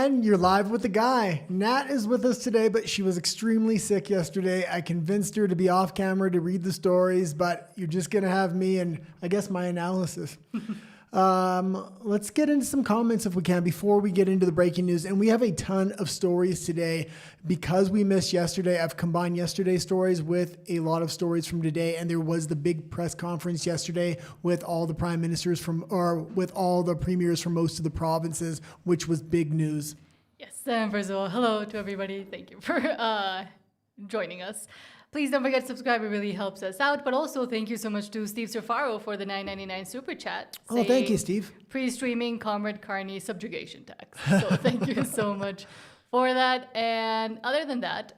and you're live with the guy. Nat is with us today, but she was extremely sick yesterday. I convinced her to be off camera to read the stories, but you're just going to have me and I guess my analysis. Let's get into some comments if we can before we get into the breaking news. And we have a ton of stories today because we missed yesterday. I've combined yesterday's stories with a lot of stories from today. And there was the big press conference yesterday with all the prime ministers with all the premiers from most of the provinces, which was big news. Yes. And first of all, hello to everybody. Thank you for joining us. Please don't forget to subscribe. It really helps us out. But also, thank you so much to Steve Surfaro for the $9.99 super chat. Oh, thank you, Steve. Pre-streaming Comrade Carney subjugation tax. So thank you so much for that. And other than that,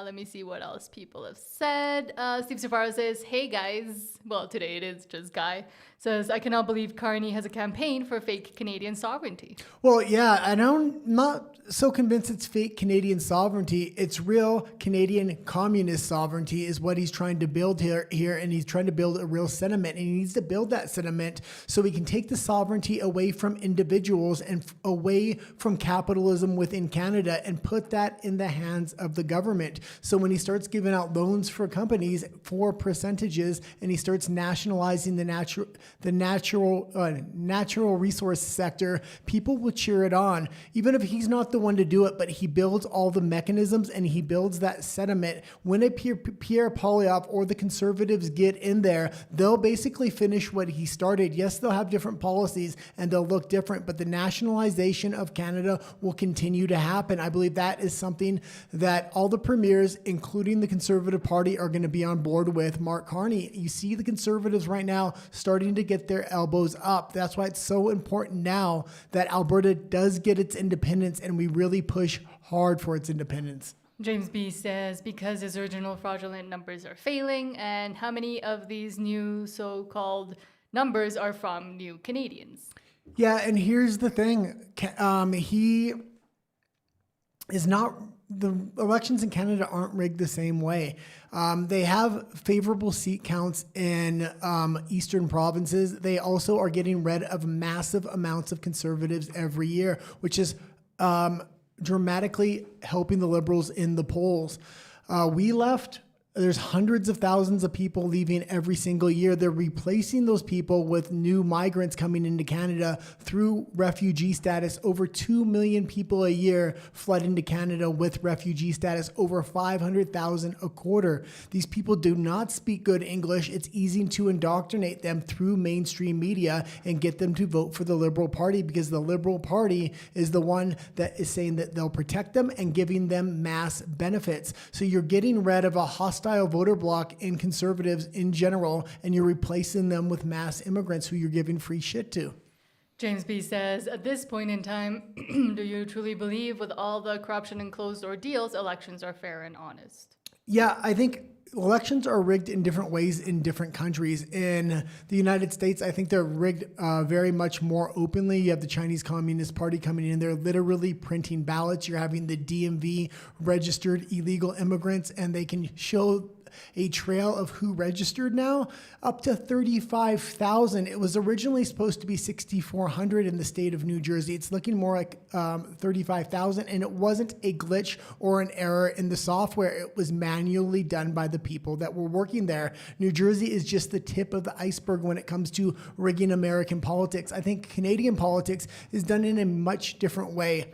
let me see what else people have said. Steve Surfaro says, hey guys. Well, today it is just Guy. Says, I cannot believe Carney has a campaign for fake Canadian sovereignty. Well, yeah, and I'm not so convinced it's fake Canadian sovereignty. It's real Canadian communist sovereignty is what he's trying to build here, and he's trying to build a real sentiment, and he needs to build that sentiment so we can take the sovereignty away from individuals and away from capitalism within Canada and put that in the hands of the government. So when he starts giving out loans for companies for percentages and he starts nationalizing the natural resource sector, people will cheer it on, even if he's not the one to do it, but he builds all the mechanisms and he builds that sentiment. When a Pierre Poilievre or the Conservatives get in there, they'll basically finish what he started. Yes, they'll have different policies and they'll look different, but the nationalization of Canada will continue to happen. I believe that is something that all the premiers, including the Conservative Party, are going to be on board with. Mark Carney, you see the Conservatives right now starting to get their elbows up. That's why it's so important now that Alberta does get its independence and we really push hard for its independence. James B says, because his original fraudulent numbers are failing, and how many of these new so-called numbers are from new Canadians? Yeah, and here's the thing. He is not... The elections in Canada aren't rigged the same way. They have favorable seat counts in eastern provinces. They also are getting rid of massive amounts of Conservatives every year, which is dramatically helping the Liberals in the polls. There's hundreds of thousands of people leaving every single year. They're replacing those people with new migrants coming into Canada through refugee status. Over 2 million people a year flood into Canada with refugee status, over 500,000 a quarter. These people do not speak good English. It's easy to indoctrinate them through mainstream media and get them to vote for the Liberal Party, because the Liberal Party is the one that is saying that they'll protect them and giving them mass benefits. So you're getting rid of a hostile voter bloc in Conservatives in general, and you're replacing them with mass immigrants who you're giving free shit to. James B says, at this point in time, do you truly believe with all the corruption and closed door deals, elections are fair and honest? Yeah, I think elections are rigged in different ways in different countries. In the United States, I think they're rigged very much more openly. You have the Chinese Communist Party coming in. They're literally printing ballots. You're having the DMV registered illegal immigrants, and they can show a trail of who registered now, up to 35,000. It was originally supposed to be 6,400 in the state of New Jersey. It's looking more like 35,000, and it wasn't a glitch or an error in the software. It was manually done by the people that were working there. New Jersey is just the tip of the iceberg when it comes to rigging American politics. I think Canadian politics is done in a much different way.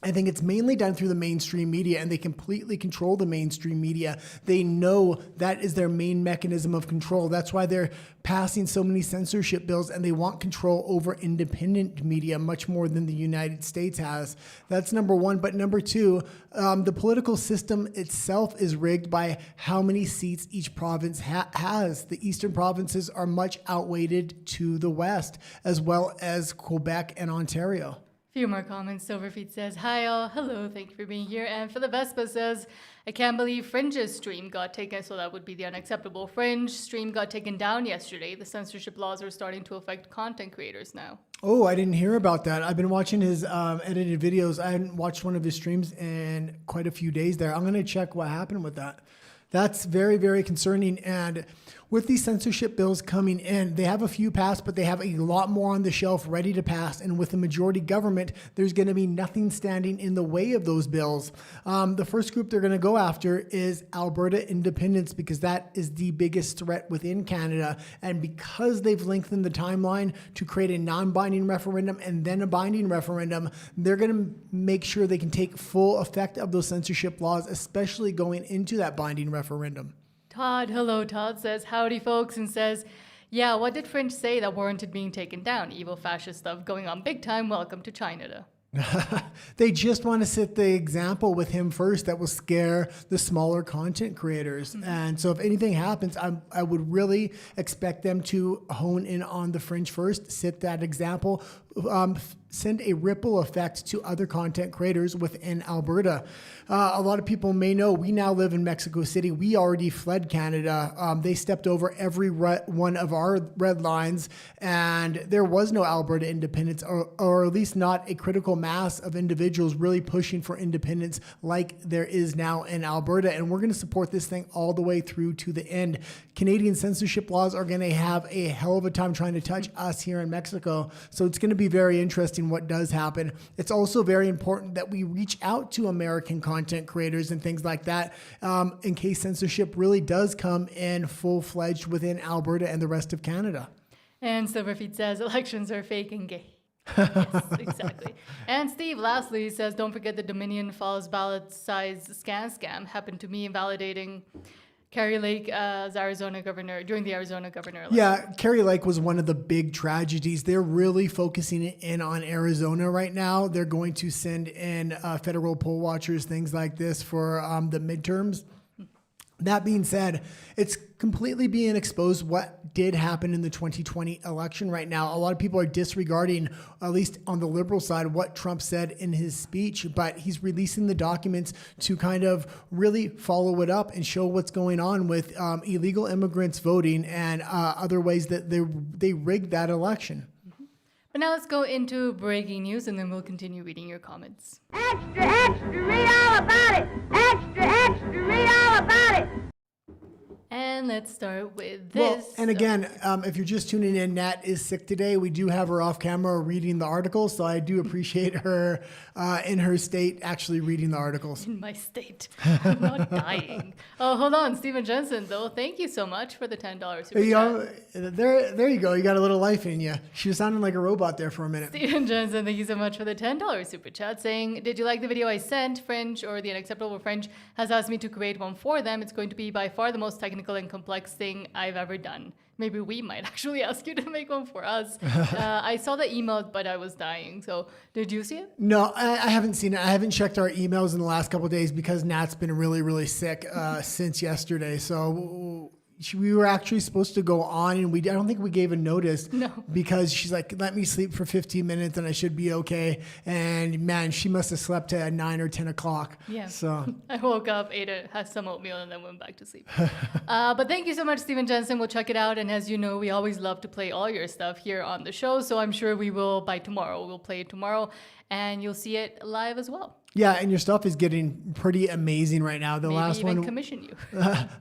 I think it's mainly done through the mainstream media, and they completely control the mainstream media. They know that is their main mechanism of control. That's why they're passing so many censorship bills, and they want control over independent media much more than the United States has. That's number one. But number two, the political system itself is rigged by how many seats each province has. The eastern provinces are much outweighted to the west, as well as Quebec and Ontario. Few more comments. Silverfeet says, hi all, hello, thank you for being here. And for the Vespa says, I can't believe Fringe's stream got taken, so that would be the unacceptable. Fringe stream got taken down yesterday. The censorship laws are starting to affect content creators now. Oh, I didn't hear about that. I've been watching his edited videos. I hadn't watched one of his streams in quite a few days there. I'm going to check what happened with that. That's very, very concerning. And with these censorship bills coming in, they have a few passed, but they have a lot more on the shelf ready to pass. And with the majority government, there's going to be nothing standing in the way of those bills. The first group they're going to go after is Alberta independence, because that is the biggest threat within Canada. And because they've lengthened the timeline to create a non-binding referendum and then a binding referendum, they're going to make sure they can take full effect of those censorship laws, especially going into that binding referendum. Todd, hello, Todd says, howdy folks, and says, yeah, what did French say that warranted being taken down? Evil fascist stuff going on big time. Welcome to China. They just want to set the example with him first that will scare the smaller content creators. And so if anything happens, I would really expect them to hone in on the fringe first, set that example, send a ripple effect to other content creators within Alberta. A lot of people may know we now live in Mexico City. We already fled Canada. They stepped over every one of our red lines, and there was no Alberta independence, or at least not a critical mass of individuals really pushing for independence like there is now in Alberta. And we're going to support this thing all the way through to the end. Canadian censorship laws are going to have a hell of a time trying to touch us here in Mexico. So it's going to be very interesting what does happen. It's also very important that we reach out to American content creators and things like that in case censorship really does come in full-fledged within Alberta and the rest of Canada. And Silverfeet says elections are fake and gay. Yes, exactly. And Steve lastly says, don't forget the Dominion Falls ballot size scam happened to me invalidating Carrie Lake as Arizona governor during the Arizona governor election. Yeah, Carrie Lake was one of the big tragedies. They're really focusing in on Arizona right now. They're going to send in federal poll watchers, things like this for the midterms. That being said, it's completely being exposed what did happen in the 2020 election right now. A lot of people are disregarding, at least on the liberal side, what Trump said in his speech, but he's releasing the documents to kind of really follow it up and show what's going on with illegal immigrants voting and other ways that they rigged that election. But now let's go into breaking news, and then we'll continue reading your comments. Extra, extra, read all about it. Extra, extra, read all about it. And let's start with this. Well, and again, if you're just tuning in, Nat is sick today. We do have her off camera reading the articles, so I do appreciate her in her state actually reading the articles. In my state. I'm not dying. Oh, hold on. Stephen Jensen, though, thank you so much for the $10 super chat. There you go. You got a little life in you. She was sounding like a robot there for a minute. Stephen Jensen, thank you so much for the $10 super chat, saying, did you like the video I sent? French, or the Unacceptable French, has asked me to create one for them. It's going to be by far the most technical and complex thing I've ever done. Maybe we might actually ask you to make one for us. I saw the email, but I was dying. So did you see it? No, I haven't seen it. I haven't checked our emails in the last couple of days because Nat's been really, really sick since yesterday. So we were actually supposed to go on, and I don't think we gave a notice. No. Because she's like, let me sleep for 15 minutes and I should be okay. And man, she must have slept at 9 or 10 o'clock. Yeah. So I woke up, had some oatmeal, and then went back to sleep. But thank you so much, Stephen Jensen. We'll check it out. And as you know, we always love to play all your stuff here on the show. So I'm sure we will by tomorrow. We'll play it tomorrow, and you'll see it live as well. yeah, and your stuff is getting pretty amazing right now. The Maybe last even one, commission you.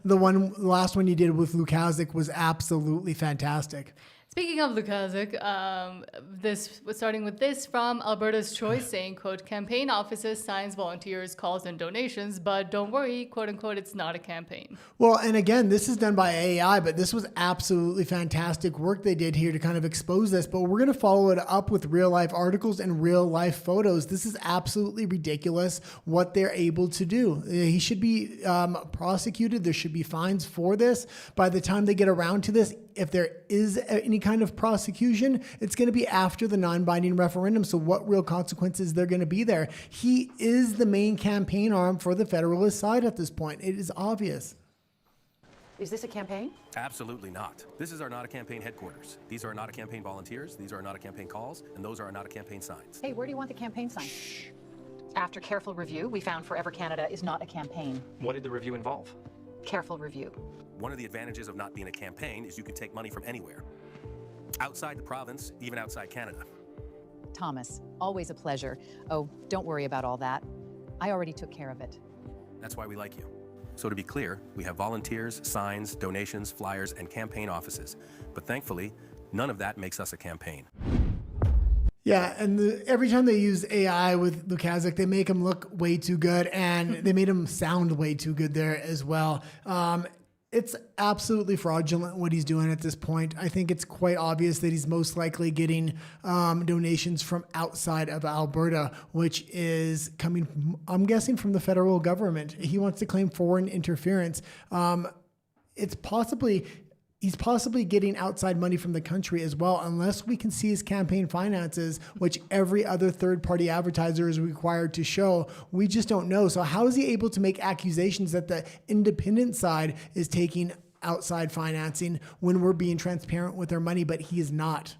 the last one you did with Lukasik was absolutely fantastic. Speaking of Lukasik, starting with this from Alberta's Choice, saying, quote, campaign offices, signs, volunteers, calls, and donations, but don't worry, quote unquote, it's not a campaign. Well, and again, this is done by AI, but this was absolutely fantastic work they did here to kind of expose this. But we're going to follow it up with real life articles and real life photos. This is absolutely ridiculous what they're able to do. He should be prosecuted. There should be fines for this. By the time they get around to this, if there is any kind of prosecution, it's going to be after the non-binding referendum. So what real consequences they're going to be there? He is the main campaign arm for the Federalist side at this point. It is obvious. Is this a campaign? Absolutely not. This is our Not a Campaign headquarters. These are Not a Campaign volunteers, these are Not a Campaign calls, and those are our Not a Campaign signs. Hey, where do you want the campaign sign? Shh. After careful review, we found Forever Canada is not a campaign. What did the review involve? Careful review. One of the advantages of not being a campaign is you can take money from anywhere. Outside the province, even outside Canada. Thomas, always a pleasure. Oh, don't worry about all that. I already took care of it. That's why we like you. So to be clear, we have volunteers, signs, donations, flyers, and campaign offices. But thankfully, none of that makes us a campaign. Yeah, and every time they use AI with Lukaszuk, they make him look way too good, and they made him sound way too good there as well. It's absolutely fraudulent what he's doing at this point. I think it's quite obvious that he's most likely getting donations from outside of Alberta, which is coming, I'm guessing, from the federal government. He wants to claim foreign interference. He's possibly getting outside money from the country as well, unless we can see his campaign finances, which every other third-party advertiser is required to show. We just don't know. So how is he able to make accusations that the independent side is taking outside financing when we're being transparent with our money, but he is not?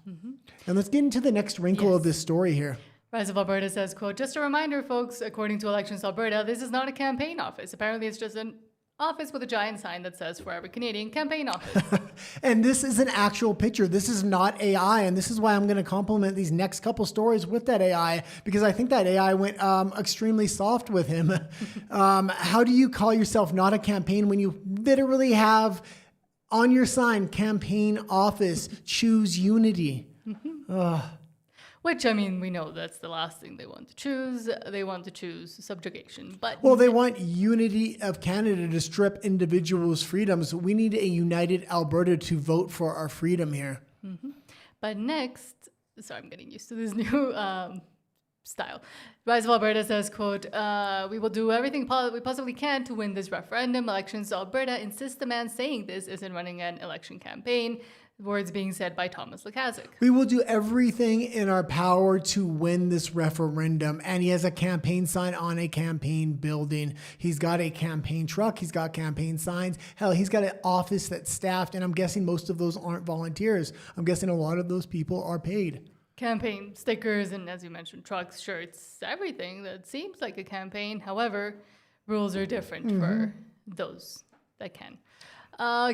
And let's get into the next wrinkle of this story here. Rise of Alberta says, quote, just a reminder, folks, according to Elections Alberta, this is not a campaign office. Apparently it's just an office with a giant sign that says Forever Canadian Campaign Office. And this is an actual picture. This is not AI. And this is why I'm going to compliment these next couple stories with that AI, because I think that AI went extremely soft with him. How do you call yourself not a campaign when you literally have on your sign, campaign office, choose unity? Which, I mean, we know that's the last thing they want to choose. They want to choose subjugation. But well, they want unity of Canada to strip individuals' freedoms. We need a united Alberta to vote for our freedom here. But next, sorry, I'm getting used to this new style. Rise of Alberta says, quote, we will do everything we possibly can to win this referendum. Elections Alberta insists the man saying this isn't running an election campaign. Words being said by Thomas Lukaszuk. We will do everything in our power to win this referendum. And he has a campaign sign on a campaign building. He's got a campaign truck. He's got campaign signs. Hell, he's got an office that's staffed. And I'm guessing most of those aren't volunteers. I'm guessing a lot of those people are paid. Campaign stickers and, as you mentioned, trucks, shirts, everything that seems like a campaign. However, rules are different for those that can.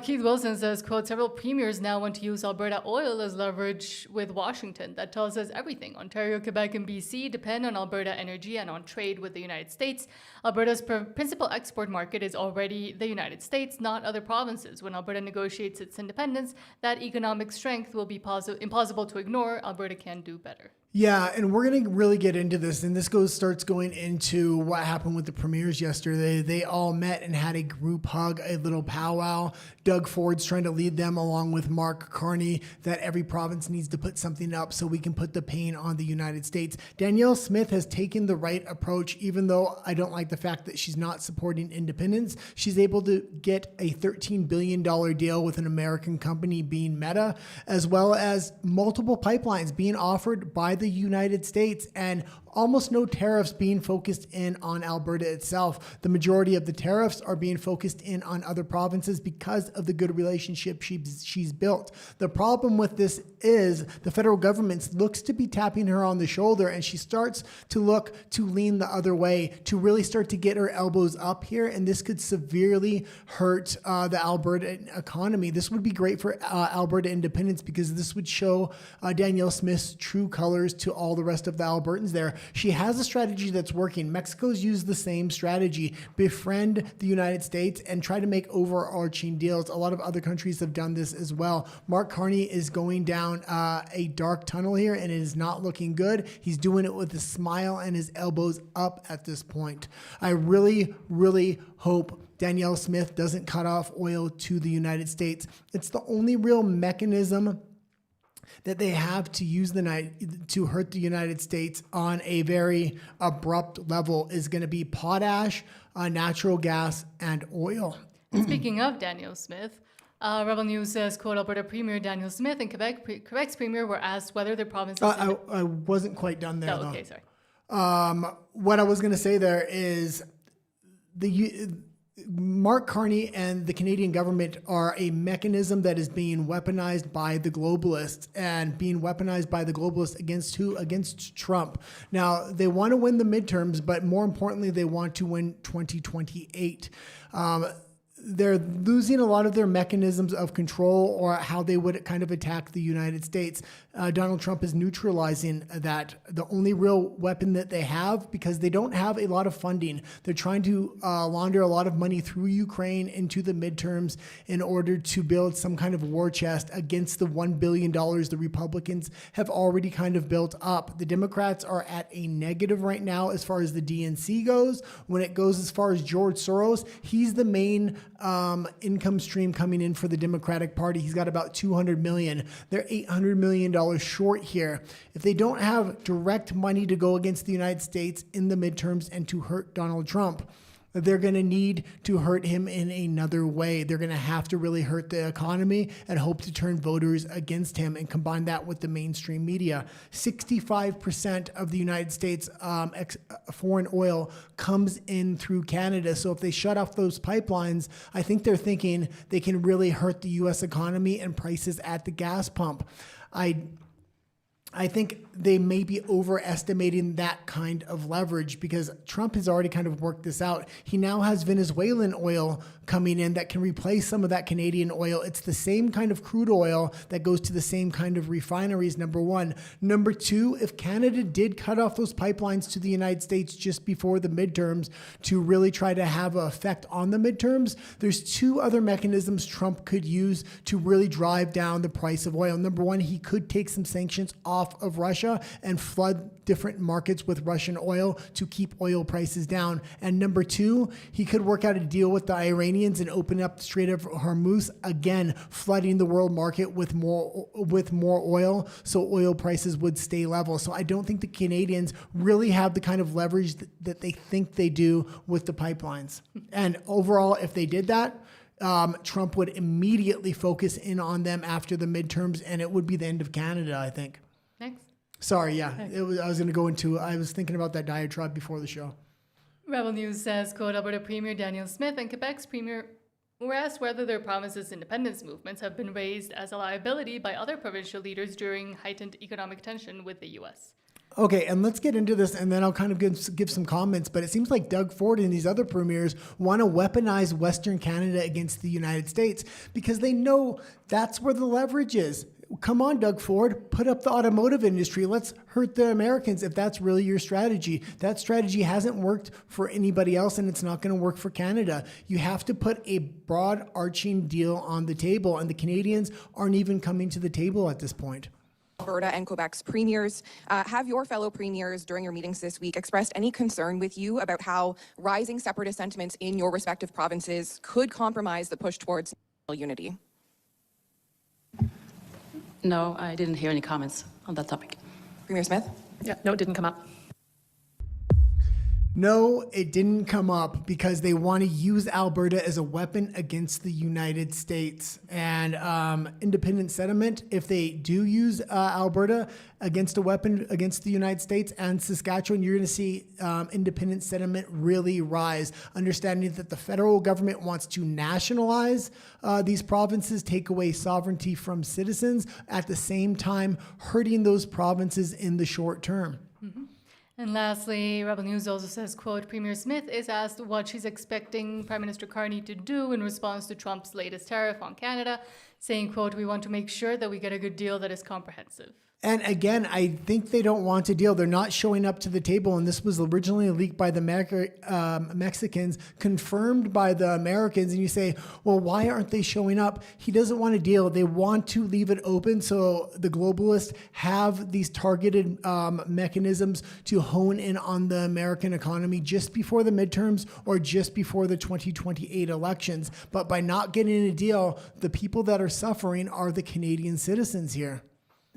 Keith Wilson says, quote, several premiers now want to use Alberta oil as leverage with Washington. That tells us everything. Ontario, Quebec, and BC depend on Alberta energy and on trade with the United States. Alberta's principal export market is already the United States, not other provinces. When Alberta negotiates its independence, that economic strength will be impossible to ignore. Alberta can do better. Yeah, and we're going to really get into this, and this starts going into what happened with the premiers yesterday. They all met and had a group hug, a little powwow. Doug Ford's trying to lead them along with Mark Carney that every province needs to put something up so we can put the pain on the United States. Danielle Smith has taken the right approach, even though I don't like the fact that she's not supporting independence. She's able to get a $13 billion deal with an American company being Meta, as well as multiple pipelines being offered by the United States and almost no tariffs being focused in on Alberta itself. The majority of the tariffs are being focused in on other provinces because of the good relationship she's built. The problem with this is the federal government looks to be tapping her on the shoulder, and she starts to look to lean the other way, to really start to get her elbows up here, and this could severely hurt the Alberta economy. This would be great for Alberta independence because this would show Danielle Smith's true colors to all the rest of the Albertans there. She has a strategy that's working. Mexico's used the same strategy, befriend the United States and try to make overarching deals. A lot of other countries have done this as well. Mark Carney is going down a dark tunnel here, and it is not looking good. He's doing it with a smile and his elbows up at this point. I really, really hope Danielle Smith doesn't cut off oil to the United States. It's the only real mechanism that they have to use to hurt the United States on a very abrupt level is going to be potash, natural gas, and oil. Speaking of Danielle Smith, Rebel News says, quote, Alberta Premier Danielle Smith and Quebec's Premier were asked whether their provinces... I wasn't quite done there, though. Okay, sorry. What I was going to say there is Mark Carney and the Canadian government are a mechanism that is being weaponized by the globalists, and being weaponized by the globalists against who? Against Trump. Now, they want to win the midterms, but more importantly, they want to win 2028. they're losing a lot of their mechanisms of control or how they would kind of attack the United States. Donald Trump is neutralizing that. The only real weapon that they have, because they don't have a lot of funding, they're trying to launder a lot of money through Ukraine into the midterms in order to build some kind of war chest against the $1 billion the Republicans have already kind of built up. The Democrats are at a negative right now as far as the DNC goes. When it goes as far as George Soros, he's the main income stream coming in for the Democratic Party. He's got about $200 million. They're $800 million short here. If they don't have direct money to go against the United States in the midterms and to hurt Donald Trump, they're going to need to hurt him in another way. They're going to have to really hurt the economy and hope to turn voters against him and combine that with the mainstream media. 65% of the United States foreign oil comes in through Canada. So if they shut off those pipelines, I think they're thinking they can really hurt the U.S. economy and prices at the gas pump. I think they may be overestimating that kind of leverage because Trump has already kind of worked this out. He now has Venezuelan oil coming in that can replace some of that Canadian oil. It's the same kind of crude oil that goes to the same kind of refineries, number one. Number two, if Canada did cut off those pipelines to the United States just before the midterms to really try to have an effect on the midterms, there's two other mechanisms Trump could use to really drive down the price of oil. Number one, he could take some sanctions off of Russia and flood different markets with Russian oil to keep oil prices down. And number two, he could work out a deal with the Iranians and open up the Strait of Hormuz, again, flooding the world market with more oil, so oil prices would stay level. So I don't think the Canadians really have the kind of leverage that they think they do with the pipelines. And overall, if they did that, Trump would immediately focus in on them after the midterms, and it would be the end of Canada, I think. Next. Sorry, yeah. I was thinking about that diatribe before the show. Rebel News says, quote, Alberta Premier Daniel Smith and Quebec's Premier were asked whether their province's independence movements have been raised as a liability by other provincial leaders during heightened economic tension with the U.S. Okay, and let's get into this, and then I'll kind of give some comments. But it seems like Doug Ford and these other premiers want to weaponize Western Canada against the United States because they know that's where the leverage is. Come on, Doug Ford, put up the automotive industry. Let's hurt the Americans if that's really your strategy. That strategy hasn't worked for anybody else, and it's not going to work for Canada. You have to put a broad arching deal on the table, and the Canadians aren't even coming to the table at this point. Alberta and Quebec's premiers. Have your fellow premiers during your meetings this week expressed any concern with you about how rising separatist sentiments in your respective provinces could compromise the push towards national unity? No, I didn't hear any comments on that topic. Premier Smith? Yeah, no, it didn't come up. No, it didn't come up because they want to use Alberta as a weapon against the United States. And independent sentiment, if they do use Alberta against a weapon against the United States and Saskatchewan, you're going to see independent sentiment really rise, understanding that the federal government wants to nationalize these provinces, take away sovereignty from citizens, at the same time hurting those provinces in the short term. Mm-hmm. And lastly, Rebel News also says, quote, Premier Smith is asked what she's expecting Prime Minister Carney to do in response to Trump's latest tariff on Canada, saying, quote, we want to make sure that we get a good deal that is comprehensive. And again, I think they don't want a deal. They're not showing up to the table. And this was originally leaked by the Mexicans, confirmed by the Americans. And you say, well, why aren't they showing up? He doesn't want a deal. They want to leave it open so the globalists have these targeted mechanisms to hone in on the American economy just before the midterms or just before the 2028 elections. But by not getting a deal, the people that are suffering are the Canadian citizens here.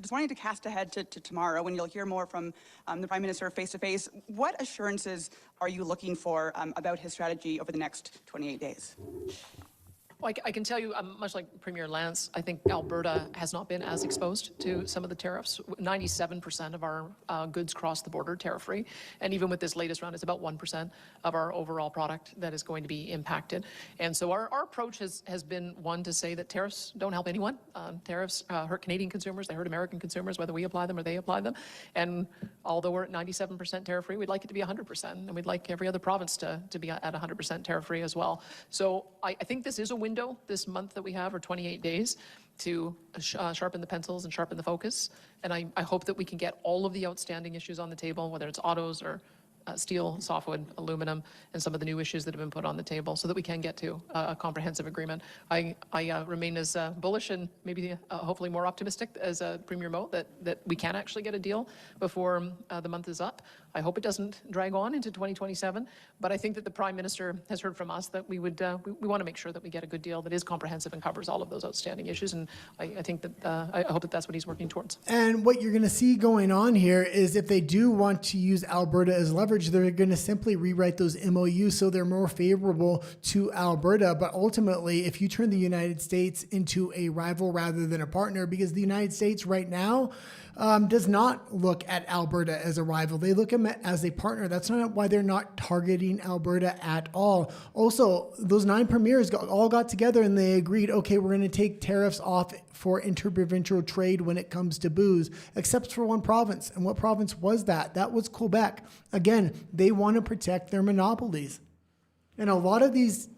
Just wanting to cast ahead to tomorrow when you'll hear more from the Prime Minister face-to-face, what assurances are you looking for about his strategy over the next 28 days? Well, I can tell you, much like Premier Lance, I think Alberta has not been as exposed to some of the tariffs. 97% of our goods cross the border tariff-free, and even with this latest round, it's about 1% of our overall product that is going to be impacted. And so our approach has been one to say that tariffs don't help anyone. Tariffs hurt Canadian consumers, they hurt American consumers, whether we apply them or they apply them. And although we're at 97% tariff-free, we'd like it to be 100%, and we'd like every other province to be at 100% tariff-free as well. So I think this is a window this month that we have, or 28 days, to sharpen the pencils and sharpen the focus. And I hope that we can get all of the outstanding issues on the table, whether it's autos or steel, softwood, aluminum, and some of the new issues that have been put on the table, so that we can get to a comprehensive agreement. I remain as bullish and maybe hopefully more optimistic as Premier Moe that we can actually get a deal before the month is up. I hope it doesn't drag on into 2027, but I think that the Prime Minister has heard from us that we would we want to make sure that we get a good deal that is comprehensive and covers all of those outstanding issues, and I think that I hope that that's what he's working towards. And what you're going to see going on here is if they do want to use Alberta as leverage, they're going to simply rewrite those MOUs so they're more favorable to Alberta. But ultimately, if you turn the United States into a rival rather than a partner, because the United States right now does not look at Alberta as a rival. They look at them as a partner. That's not why they're not targeting Alberta at all. Also, those 9 premiers all got together and they agreed, okay, we're going to take tariffs off for interprovincial trade when it comes to booze, except for one province. And what province was that? That was Quebec. Again, they want to protect their monopolies. And a lot of these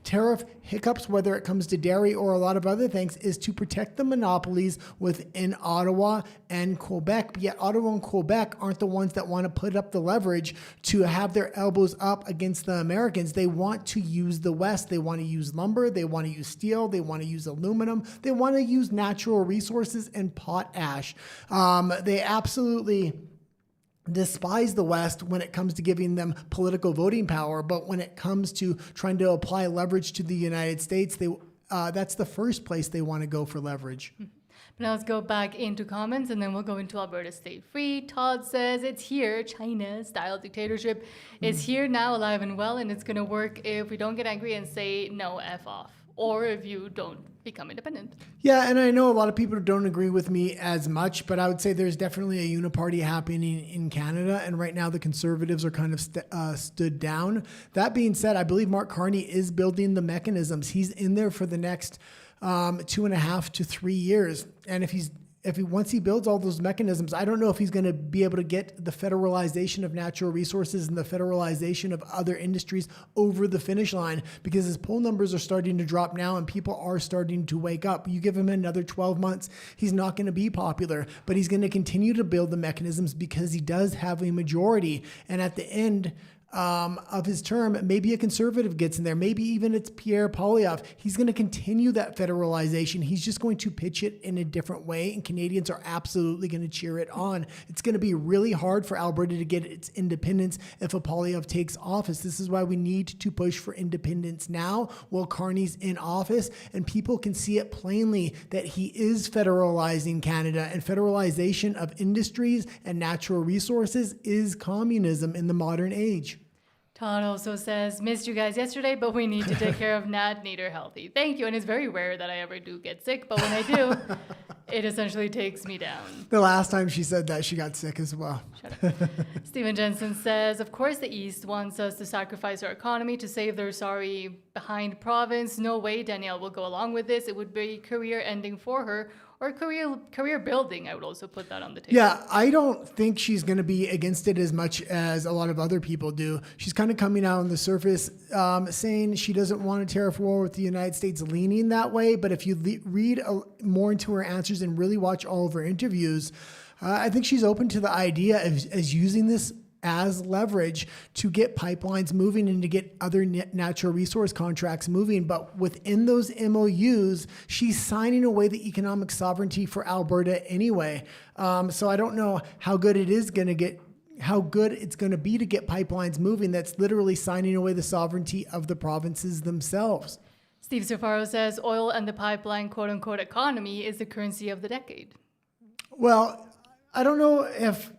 tariff hiccups, whether it comes to dairy or a lot of other things, is to protect the monopolies within Ottawa and Quebec. But yet Ottawa and Quebec aren't the ones that want to put up the leverage to have their elbows up against the Americans. They want to use the West. They want to use lumber. They want to use steel. They want to use aluminum. They want to use natural resources and potash. They absolutely despise the West when it comes to giving them political voting power, but when it comes to trying to apply leverage to the United States, that's the first place they want to go for leverage. Now let's go back into comments and then we'll go into Alberta State Free. Todd says, it's here, China-style dictatorship is here now, alive and well, and it's going to work if we don't get angry and say, no, F off, or if you don't become independent. Yeah, and I know a lot of people don't agree with me as much, but I would say there's definitely a uniparty happening in Canada, and right now the Conservatives are kind of stood down. That being said, I believe Mark Carney is building the mechanisms. He's in there for the next 2.5 to 3 years, and once he builds all those mechanisms, I don't know if he's going to be able to get the federalization of natural resources and the federalization of other industries over the finish line, because his poll numbers are starting to drop now and people are starting to wake up. You give him another 12 months, he's not going to be popular, but he's going to continue to build the mechanisms because he does have a majority. And at the end of his term, maybe a Conservative gets in there. Maybe even it's Pierre Poilievre. He's going to continue that federalization. He's just going to pitch it in a different way, and Canadians are absolutely going to cheer it on. It's going to be really hard for Alberta to get its independence if a Poilievre takes office. This is why we need to push for independence now while Carney's in office, and people can see it plainly that he is federalizing Canada, and federalization of industries and natural resources is communism in the modern age. Todd also says, missed you guys yesterday, but we need to take care of Nat, need her healthy. Thank you. And it's very rare that I ever do get sick, but when I do, it essentially takes me down. The last time she said that, she got sick as well. Shut up. Stephen Jensen says, of course the East wants us to sacrifice our economy to save their sorry behind province. No way Danielle will go along with this. It would be career ending for her, or career building. I would also put that on the table. Yeah, I don't think she's going to be against it as much as a lot of other people do. She's kind of coming out on the surface saying she doesn't want a tariff war with the United States, leaning that way. But if you read more into her answers and really watch all of her interviews, I think she's open to the idea of using this as leverage to get pipelines moving and to get other natural resource contracts moving. But within those MOUs, she's signing away the economic sovereignty for Alberta anyway. So I don't know how good it's going to be to get pipelines moving. That's literally signing away the sovereignty of the provinces themselves. Steve Safaro says oil and the pipeline quote unquote economy is the currency of the decade. Well, I don't know if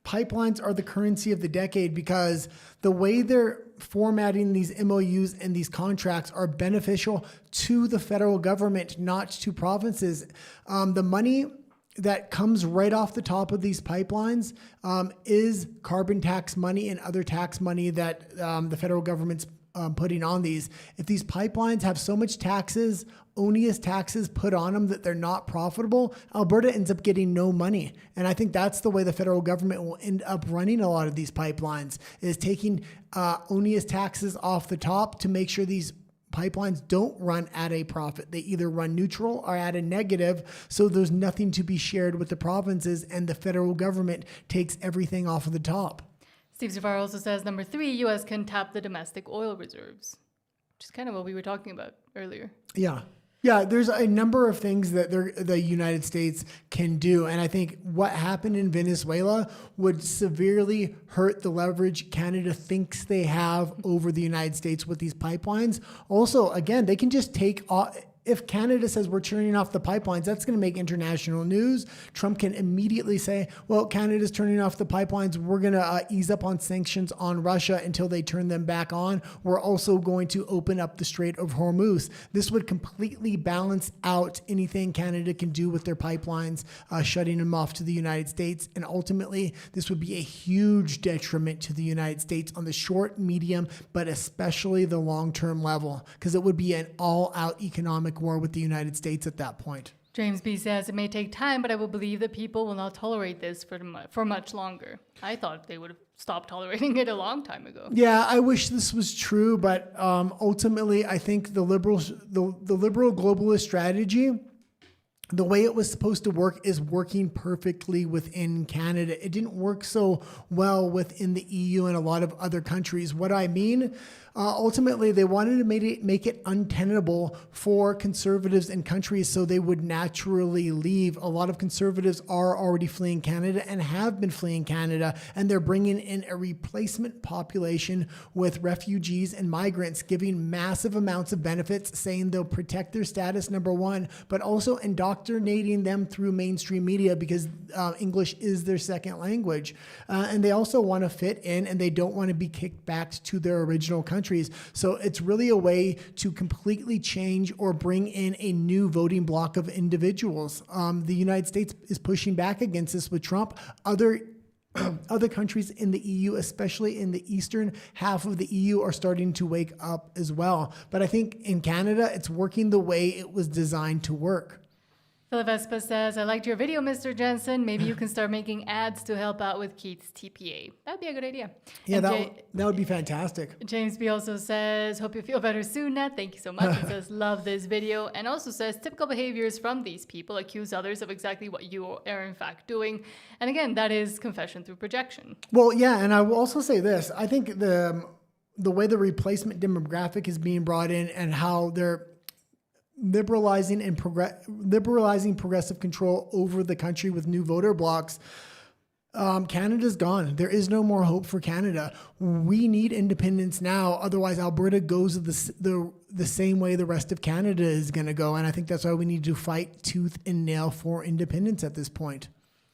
pipelines are the currency of the decade because the way they're formatting these MOUs and these contracts are beneficial to the federal government, not to provinces. The money that comes right off the top of these pipelines is carbon tax money and other tax money that the federal government's putting on these. If these pipelines have so much taxes, onious taxes put on them that they're not profitable, Alberta ends up getting no money. And I think that's the way the federal government will end up running a lot of these pipelines, is taking onious taxes off the top to make sure these pipelines don't run at a profit. They either run neutral or at a negative, so there's nothing to be shared with the provinces, and the federal government takes everything off of the top. Steve Zafar also says, number 3, U.S. can tap the domestic oil reserves, which is kind of what we were talking about earlier. Yeah. Yeah, there's a number of things that the United States can do. And I think what happened in Venezuela would severely hurt the leverage Canada thinks they have over the United States with these pipelines. Also, again, they can just take off. If Canada says we're turning off the pipelines, that's going to make international news. Trump can immediately say, well, Canada's turning off the pipelines. We're going to ease up on sanctions on Russia until they turn them back on. We're also going to open up the Strait of Hormuz. This would completely balance out anything Canada can do with their pipelines, shutting them off to the United States. And ultimately, this would be a huge detriment to the United States on the short, medium, but especially the long-term level, because it would be an all-out economic war with the United States at that point. James B. says, it may take time, but I will believe that people will not tolerate this for much longer. I thought they would have stopped tolerating it a long time ago. Yeah, I wish this was true, but ultimately, I think the liberal globalist strategy, the way it was supposed to work, is working perfectly within Canada. It didn't work so well within the EU and a lot of other countries. What I mean, ultimately, they wanted to make it untenable for conservatives in countries so they would naturally leave. A lot of conservatives are already fleeing Canada and have been fleeing Canada, and they're bringing in a replacement population with refugees and migrants, giving massive amounts of benefits, saying they'll protect their status, number one, but also indoctrinating them through mainstream media because English is their second language. And they also want to fit in, and they don't want to be kicked back to their original countries. So it's really a way to completely change or bring in a new voting bloc of individuals. The United States is pushing back against this with Trump. Other countries in the EU, especially in the eastern half of the EU, are starting to wake up as well. But I think in Canada, it's working the way it was designed to work. Philip Vespa says, I liked your video, Mr. Jensen. Maybe you can start making ads to help out with Keith's TPA. That'd be a good idea. Yeah, that would be fantastic. James B. also says, hope you feel better soon, Nat. Thank you so much. He says, love this video. And also says, typical behaviors from these people accuse others of exactly what you are in fact doing. And again, that is confession through projection. Well, yeah, and I will also say this. I think the way the replacement demographic is being brought in and how they're liberalizing progressive control over the country with new voter blocks. Canada's gone. There is no more hope for Canada. We need independence now. Otherwise, Alberta goes the same way the rest of Canada is going to go. And I think that's why we need to fight tooth and nail for independence at this point.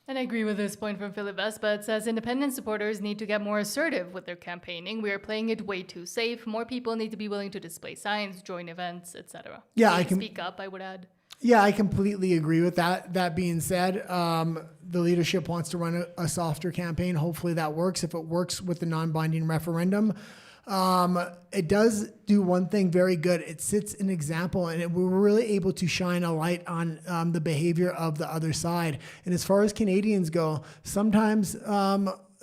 And I agree with this point from Philip Vespa. It says independent supporters need to get more assertive with their campaigning. We are playing it way too safe. More people need to be willing to display signs, join events, etc. Yeah, I can speak up, I would add. Yeah, I completely agree with that. That being said, the leadership wants to run a softer campaign. Hopefully that works. If it works with the non-binding referendum, it does do one thing very good. It sets an example, and we're really able to shine a light on the behavior of the other side. And as far as Canadians go, sometimes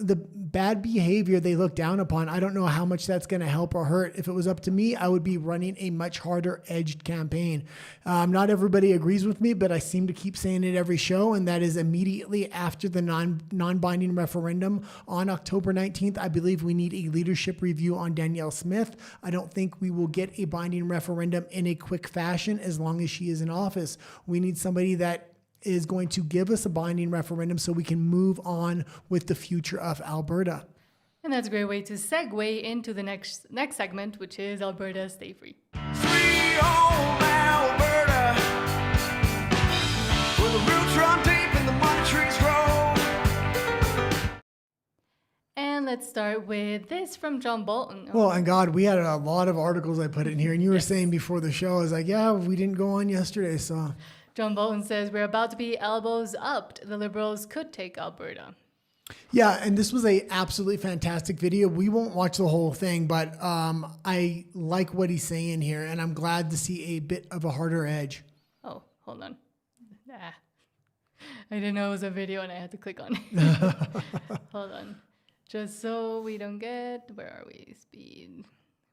the bad behavior they look down upon, I don't know how much that's going to help or hurt. If it was up to me, I would be running a much harder edged campaign. Not everybody agrees with me, but I seem to keep saying it every show, and that is immediately after the non-binding referendum on October 19th, I believe we need a leadership review on Danielle Smith. I don't think we will get a binding referendum in a quick fashion as long as she is in office. We need somebody that is going to give us a binding referendum so we can move on with the future of Alberta. And that's a great way to segue into the next segment, which is Alberta Stay Free. Free home Alberta, where the roots run deep and the money trees grow. let's start with this from John Bolton. Well, and God, we had a lot of articles I put in here, and you were saying before the show, I was like, yeah, we didn't go on yesterday, so. John Bolton says, we're about to be elbows up. The Liberals could take Alberta. Yeah, and this was a absolutely fantastic video. We won't watch the whole thing, but I like what he's saying here, and I'm glad to see a bit of a harder edge. Oh, hold on. I didn't know it was a video and I had to click on it. Hold on. Just so we don't get, where are we? Speed.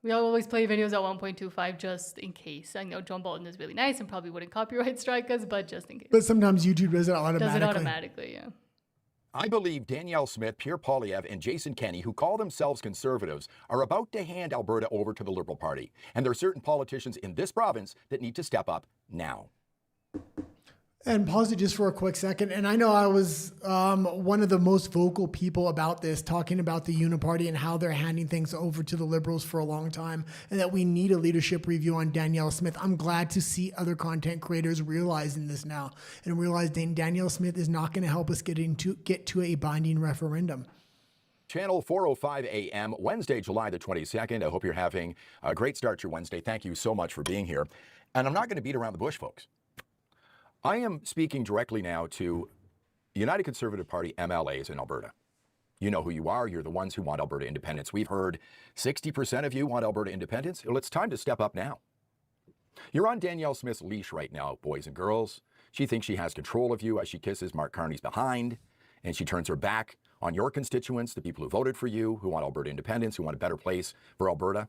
We always play videos at 1.25 just in case. I know John Bolton is really nice and probably wouldn't copyright strike us, but just in case. But sometimes YouTube does it automatically. Does it automatically, yeah. I believe Danielle Smith, Pierre Poilievre, and Jason Kenney, who call themselves conservatives, are about to hand Alberta over to the Liberal Party. And there are certain politicians in this province that need to step up now. And pause it just for a quick second. And I know I was one of the most vocal people about this, talking about the Uniparty and how they're handing things over to the Liberals for a long time, and that we need a leadership review on Danielle Smith. I'm glad to see other content creators realizing this now and realize Danielle Smith is not going to help us get to a binding referendum. Channel 405 AM, Wednesday, July the 22nd. I hope you're having a great start to your Wednesday. Thank you so much for being here. And I'm not going to beat around the bush, folks. I am speaking directly now to United Conservative Party MLAs in Alberta. You know who you are. You're the ones who want Alberta independence. We've heard 60% of you want Alberta independence. Well, it's time to step up now. You're on Danielle Smith's leash right now, boys and girls. She thinks she has control of you as she kisses Mark Carney's behind, and she turns her back on your constituents, the people who voted for you, who want Alberta independence, who want a better place for Alberta.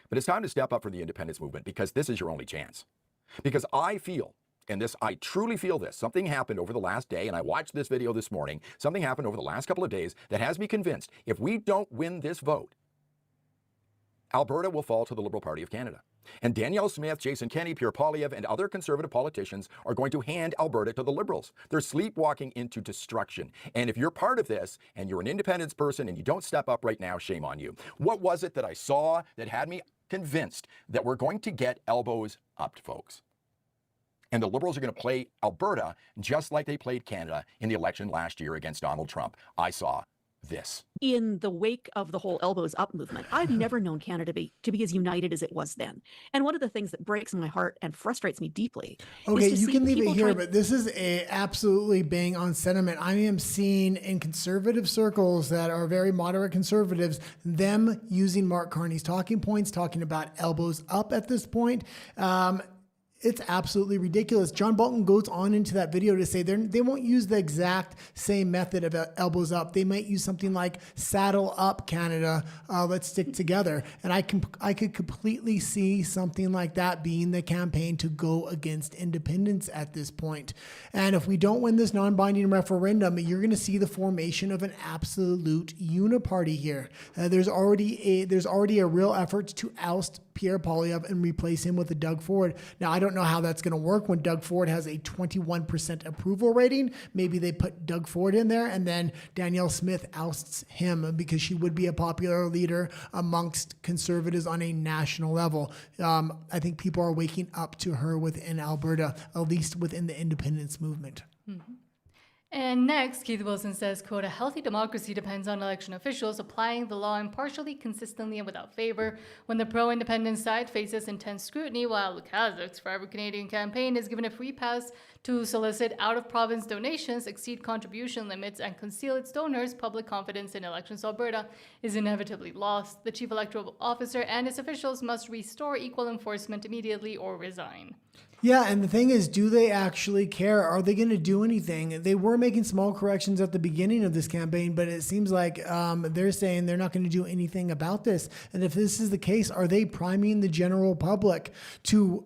But it's time to step up for the independence movement, because this is your only chance. Because I feel, and I truly feel this, something happened over the last day, and I watched this video this morning, something happened over the last couple of days that has me convinced if we don't win this vote, Alberta will fall to the Liberal Party of Canada. And Danielle Smith, Jason Kenney, Pierre Poilievre, and other Conservative politicians are going to hand Alberta to the Liberals. They're sleepwalking into destruction. And if you're part of this, and you're an independence person, and you don't step up right now, shame on you. What was it that I saw that had me convinced that we're going to get elbows up, folks? And the Liberals are going to play Alberta just like they played Canada in the election last year against Donald Trump. I saw this. In the wake of the whole elbows up movement, I've never known Canada to be as united as it was then. And one of the things that breaks my heart and frustrates me deeply. Okay, is to you see can leave it people here, but this is a absolutely bang on sentiment. I am seeing in conservative circles that are very moderate conservatives, them using Mark Carney's talking points, talking about elbows up at this point. It's absolutely ridiculous. John Bolton goes on into that video to say they won't use the exact same method of elbows up. They might use something like saddle up Canada, let's stick together. And I could completely see something like that being the campaign to go against independence at this point. And if we don't win this non-binding referendum, you're going to see the formation of an absolute uniparty here. There's already a real effort to oust Pierre Poilievre and replace him with a Doug Ford. Now, I don't know how that's going to work when Doug Ford has a 21% approval rating. Maybe they put Doug Ford in there and then Danielle Smith ousts him because she would be a popular leader amongst conservatives on a national level. I think people are waking up to her within Alberta, at least within the independence movement. Mm-hmm. And next, Keith Wilson says, quote, a healthy democracy depends on election officials applying the law impartially, consistently, and without favor. When the pro-independence side faces intense scrutiny, while the Kazakh's Forever Canadian campaign is given a free pass to solicit out-of-province donations, exceed contribution limits, and conceal its donors, public confidence in Elections Alberta is inevitably lost. The Chief Electoral Officer and his officials must restore equal enforcement immediately or resign. Yeah, and the thing is, do they actually care? Are they going to do anything? They were making small corrections at the beginning of this campaign, but it seems like they're saying they're not going to do anything about this. And if this is the case, are they priming the general public to,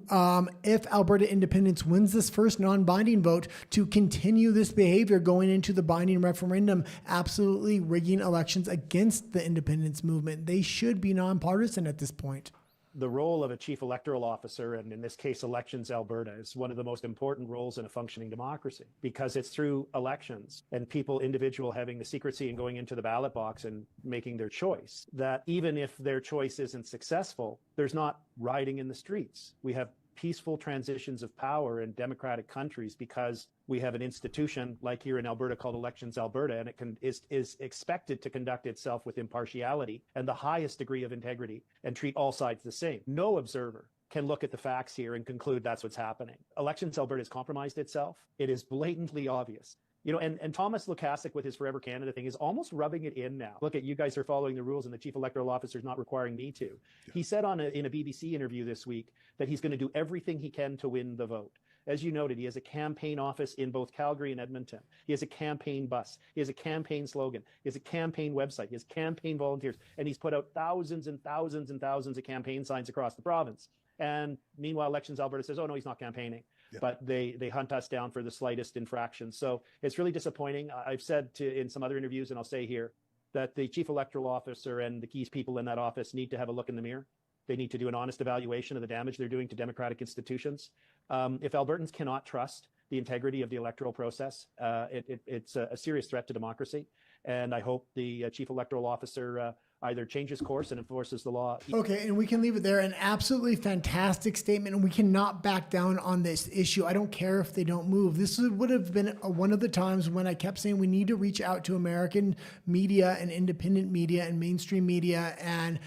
if Alberta independence wins this first non-binding vote, to continue this behavior going into the binding referendum, absolutely rigging elections against the independence movement? They should be nonpartisan at this point. The role of a chief electoral officer, and in this case, Elections Alberta, is one of the most important roles in a functioning democracy, because it's through elections and individual having the secrecy and going into the ballot box and making their choice, that even if their choice isn't successful, there's not rioting in the streets. We have peaceful transitions of power in democratic countries because we have an institution like here in Alberta called Elections Alberta, and it is expected to conduct itself with impartiality and the highest degree of integrity and treat all sides the same. No observer can look at the facts here and conclude that's what's happening. Elections Alberta has compromised itself. It is blatantly obvious. You know, and Thomas Lukasik with his Forever Canada thing is almost rubbing it in now. Look at, you guys are following the rules and the chief electoral officer is not requiring me to. He said in a BBC interview this week that he's going to do everything he can to win the vote. As you noted, he has a campaign office in both Calgary and Edmonton. He has a campaign bus. He has a campaign slogan. He has a campaign website. He has campaign volunteers. And he's put out thousands and thousands and thousands of campaign signs across the province. And meanwhile, Elections Alberta says, oh, no, he's not campaigning. Yeah. But they hunt us down for the slightest infraction. So it's really disappointing. I've said in some other interviews, and I'll say here, that the chief electoral officer and the key people in that office need to have a look in the mirror. They need to do an honest evaluation of the damage they're doing to democratic institutions. If Albertans cannot trust the integrity of the electoral process, it's a serious threat to democracy. And I hope the chief electoral officer either changes course and enforces the law. Okay, and we can leave it there. An absolutely fantastic statement, and we cannot back down on this issue. I don't care if they don't move. This would have been one of the times when I kept saying we need to reach out to American media and independent media and mainstream media and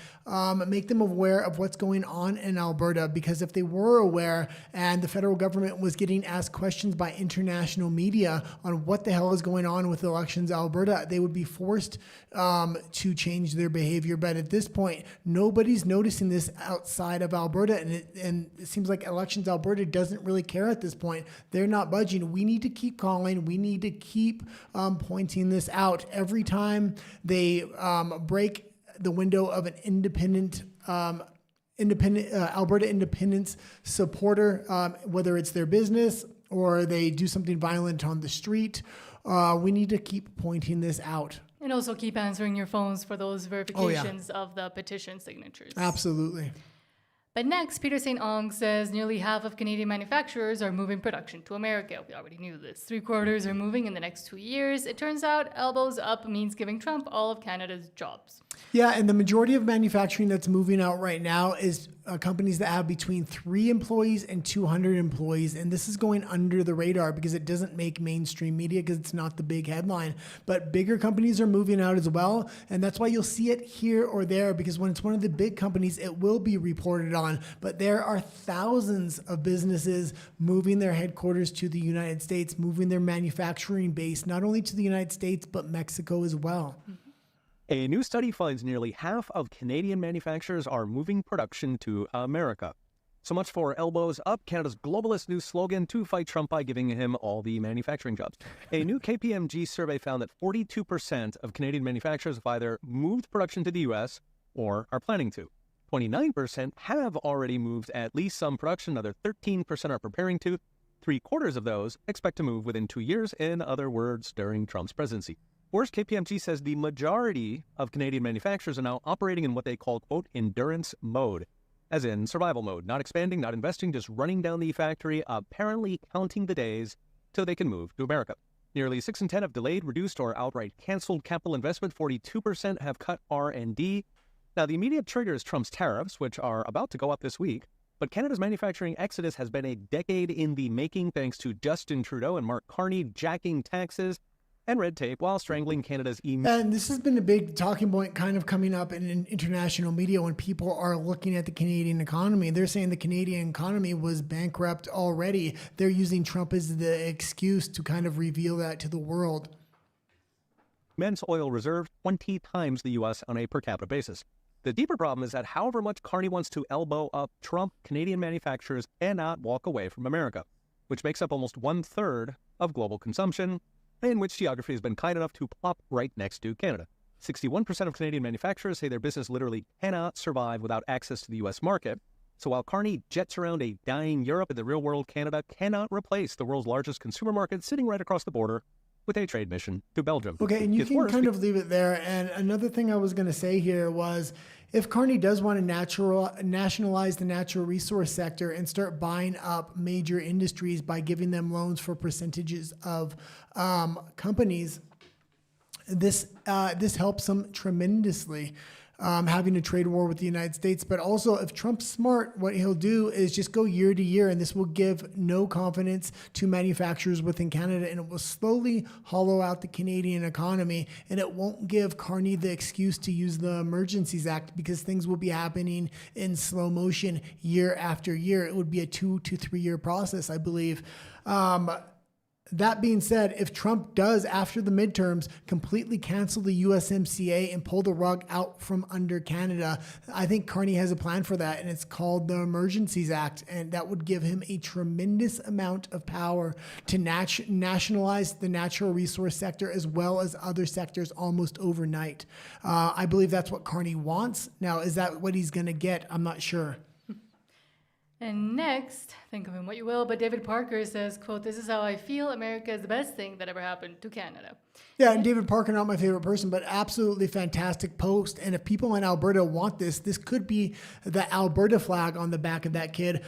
make them aware of what's going on in Alberta, because if they were aware and the federal government was getting asked questions by international media on what the hell is going on with Elections Alberta, they would be forced to change their behavior. But at this point, nobody's noticing this outside of Alberta, and it seems like Elections Alberta doesn't really care at this point. They're not budging. We need to keep calling. We need to keep pointing this out. Every time they break the window of an independent Alberta independence supporter, whether it's their business or they do something violent on the street, we need to keep pointing this out. And also keep answering your phones for those verifications of the petition signatures. Absolutely. But next, Peter St. Ong says nearly half of Canadian manufacturers are moving production to America. We already knew this. 3/4 are moving in the next 2 years. It turns out elbows up means giving Trump all of Canada's jobs. Yeah, and the majority of manufacturing that's moving out right now is companies that have between 3 employees and 200 employees. And this is going under the radar because it doesn't make mainstream media because it's not the big headline. But bigger companies are moving out as well. And that's why you'll see it here or there, because when it's one of the big companies, it will be reported on. But there are thousands of businesses moving their headquarters to the United States, moving their manufacturing base, not only to the United States, but Mexico as well. A new study finds nearly half of Canadian manufacturers are moving production to America. So much for elbows up, Canada's globalist new slogan to fight Trump by giving him all the manufacturing jobs. A new KPMG survey found that 42% of Canadian manufacturers have either moved production to the U.S. or are planning to. 29% have already moved at least some production. Another 13% are preparing to. 3/4 of those expect to move within 2 years, in other words, during Trump's presidency. Worse, KPMG says the majority of Canadian manufacturers are now operating in what they call, quote, endurance mode, as in survival mode, not expanding, not investing, just running down the factory, apparently counting the days till they can move to America. Nearly 6 in 10 have delayed, reduced, or outright canceled capital investment. 42% have cut R&D. Now, the immediate trigger is Trump's tariffs, which are about to go up this week. But Canada's manufacturing exodus has been a decade in the making, thanks to Justin Trudeau and Mark Carney jacking taxes and red tape while strangling Canada's And this has been a big talking point kind of coming up in international media when people are looking at the Canadian economy. They're saying the Canadian economy was bankrupt already. They're using Trump as the excuse to kind of reveal that to the world. Immense oil reserve, 20 times the U.S. on a per capita basis. The deeper problem is that however much Carney wants to elbow up Trump, Canadian manufacturers cannot walk away from America, which makes up almost 1/3 of global consumption, in which geography has been kind enough to plop right next to Canada. 61% of Canadian manufacturers say their business literally cannot survive without access to the U.S. market. So while Carney jets around a dying Europe, in the real world, Canada cannot replace the world's largest consumer market sitting right across the border with a trade mission to Belgium. Okay, and you can kind of leave it there. And another thing I was going to say here was, if Carney does want to nationalize the natural resource sector and start buying up major industries by giving them loans for percentages of companies, this helps them tremendously. having a trade war with the United States. But also, if Trump's smart, what he'll do is just go year to year, and this will give no confidence to manufacturers within Canada, and it will slowly hollow out the Canadian economy, and it won't give Carney the excuse to use the Emergencies Act because things will be happening in slow motion year after year. It would be a 2 to 3 year process, I believe. That being said, if Trump does, after the midterms, completely cancel the USMCA and pull the rug out from under Canada, I think Carney has a plan for that, and it's called the Emergencies Act, and that would give him a tremendous amount of power to nationalize the natural resource sector as well as other sectors almost overnight. I believe that's what Carney wants. Now, is that what he's going to get? I'm not sure. And next, think of him what you will, but David Parker says, quote, "This is how I feel. America is the best thing that ever happened to Canada." Yeah, and David Parker, not my favorite person, but absolutely fantastic post. And if people in Alberta want this could be the Alberta flag on the back of that kid,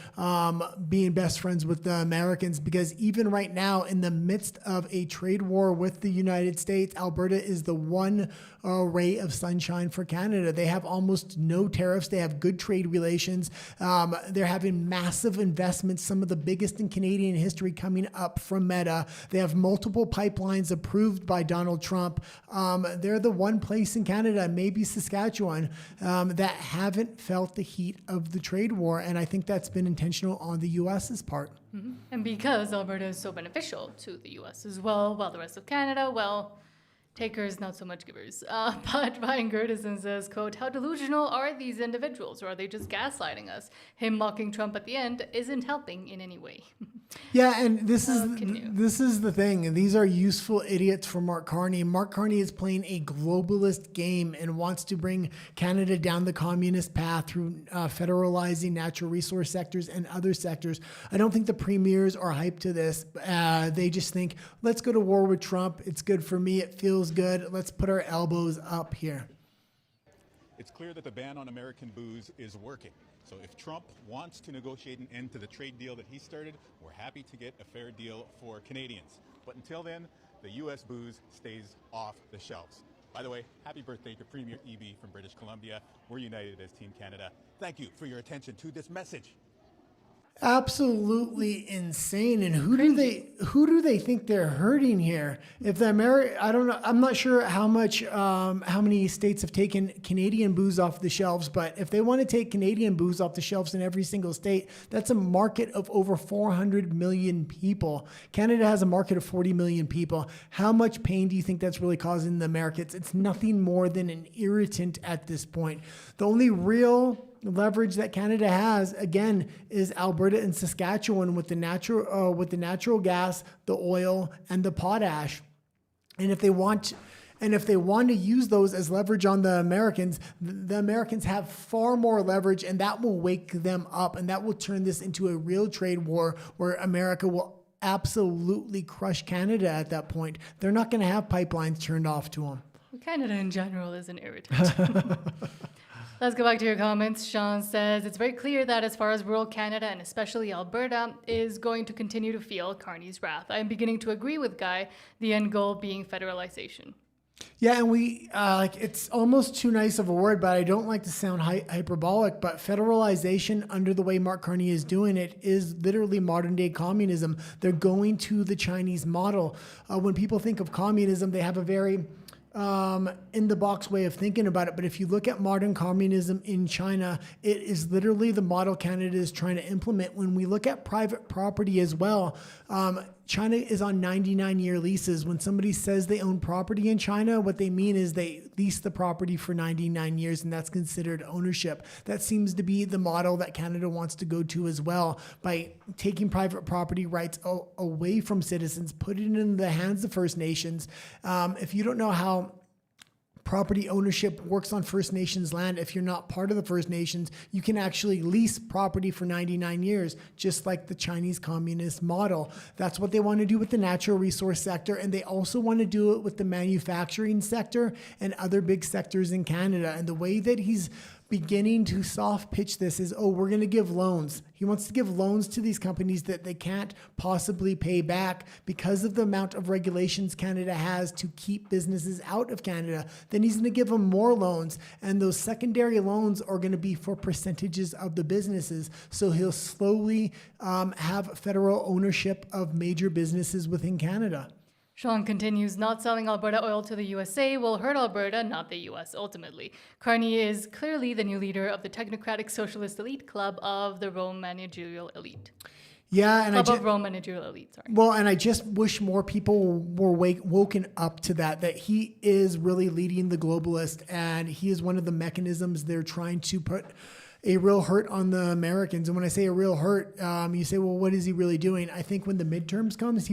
being best friends with the Americans. Because even right now, in the midst of a trade war with the United States, Alberta is the one ray of sunshine for Canada. They have almost no tariffs. They have good trade relations. They're having massive investments, some of the biggest in Canadian history coming up from Meta. They have multiple pipelines approved by Donald Trump. They're the one place in Canada, maybe Saskatchewan, that haven't felt the heat of the trade war. And I think that's been intentional on the U.S.'s part. Mm-hmm. And because Alberta is so beneficial to the U.S. as well, while the rest of Canada, well, takers, not so much givers. But Ryan Gertison says, quote, "How delusional are these individuals, or are they just gaslighting us? Him mocking Trump at the end isn't helping in any way." Yeah, and this is the thing. These are useful idiots for Mark Carney. Mark Carney is playing a globalist game and wants to bring Canada down the communist path through federalizing natural resource sectors and other sectors. I don't think the premiers are hyped to this. They just think, let's go to war with Trump. It's good for me. It feels good. Let's put our elbows up here. It's clear that the ban on American booze is working. So if Trump wants to negotiate an end to the trade deal that he started, we're happy to get a fair deal for Canadians. But until then, the U.S. booze stays off the shelves. By the way, happy birthday to Premier Eby from British Columbia. We're united as Team Canada. Thank you for your attention to this message. Absolutely insane. And who do they think they're hurting here? If the I don't know, I'm not sure how many states have taken Canadian booze off the shelves, but if they want to take Canadian booze off the shelves in every single state, that's a market of over 400 million people. Canada has a market of 40 million people. How much pain do you think that's really causing the Americans? It's nothing more than an irritant at this point. The only real leverage that Canada has, again, is Alberta and Saskatchewan with the natural gas, the oil, and the potash. And if they want to use those as leverage on the Americans have far more leverage, and that will wake them up, and that will turn this into a real trade war where America will absolutely crush Canada at that point. They're not going to have pipelines turned off to them. Canada in general is an irritant. Let's go back to your comments. Sean says, "It's very clear that as far as rural Canada and especially Alberta is going to continue to feel Carney's wrath. I'm beginning to agree with Guy, the end goal being federalization." Yeah, and we it's almost too nice of a word, but I don't like to sound hyperbolic, but federalization under the way Mark Carney is doing it is literally modern day communism. They're going to the Chinese model. When people think of communism, they have a very in the box way of thinking about it. But if you look at modern communism in China, it is literally the model Canada is trying to implement. When we look at private property as well, China is on 99-year leases. When somebody says they own property in China, what they mean is they lease the property for 99 years, and that's considered ownership. That seems to be the model that Canada wants to go to as well, by taking private property rights away from citizens, putting it in the hands of First Nations. If you don't know how property ownership works on First Nations land, if you're not part of the First Nations, you can actually lease property for 99 years, just like the Chinese communist model. That's what they want to do with the natural resource sector, and they also want to do it with the manufacturing sector and other big sectors in Canada. And the way that he's beginning to soft pitch this is, oh, we're going to give loans. He wants to give loans to these companies that they can't possibly pay back because of the amount of regulations Canada has to keep businesses out of Canada. Then he's going to give them more loans, and those secondary loans are going to be for percentages of the businesses. So he'll slowly have federal ownership of major businesses within Canada. Sean continues, not selling Alberta oil to the USA will hurt Alberta, not the US, ultimately. Carney is clearly the new leader of the technocratic socialist elite club of the Rome managerial elite. Yeah, and Rome managerial elite, sorry. Well, and I just wish more people were woken up to that he is really leading the globalist, and he is one of the mechanisms they're trying to put a real hurt on the Americans. And when I say a real hurt, you say, well, what is he really doing? I think when the midterms comes,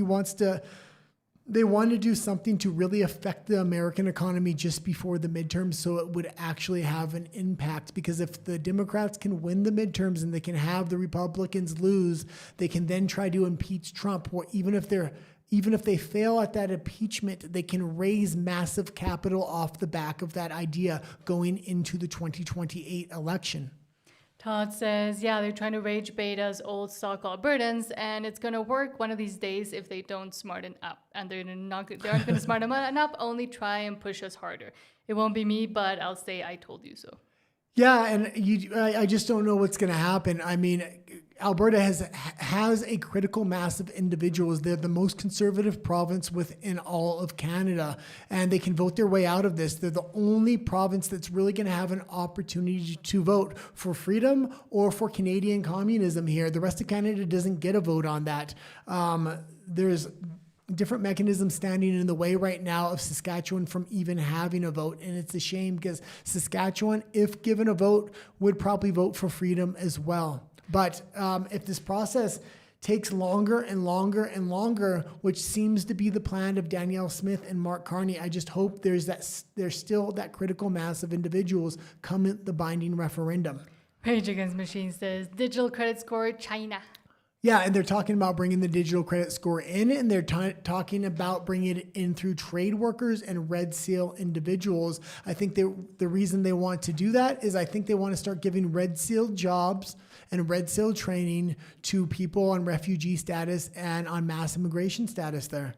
they want to do something to really affect the American economy just before the midterms so it would actually have an impact. Because if the Democrats can win the midterms and they can have the Republicans lose, they can then try to impeach Trump. Or even if they fail at that impeachment, they can raise massive capital off the back of that idea going into the 2028 election. Todd says, yeah, they're trying to rage bait us old stock Albertans, and it's going to work one of these days if they don't smarten up. And they aren't going to smarten up, only try and push us harder. It won't be me, but I'll say I told you so. Yeah, and I just don't know what's going to happen. I mean, Alberta has a critical mass of individuals. They're the most conservative province within all of Canada, and they can vote their way out of this. They're the only province that's really going to have an opportunity to vote for freedom or for Canadian communism here. The rest of Canada doesn't get a vote on that. There's different mechanisms standing in the way right now of Saskatchewan from even having a vote. And it's a shame because Saskatchewan, if given a vote, would probably vote for freedom as well. But if this process takes longer and longer and longer, which seems to be the plan of Danielle Smith and Mark Carney, I just hope there's still that critical mass of individuals come in the binding referendum. Rage Against Machine says, digital credit score, China. Yeah, and they're talking about bringing the digital credit score in, and they're talking about bringing it in through trade workers and red seal individuals. I think the reason they want to do that is I think they want to start giving red seal jobs and red seal training to people on refugee status and on mass immigration status there.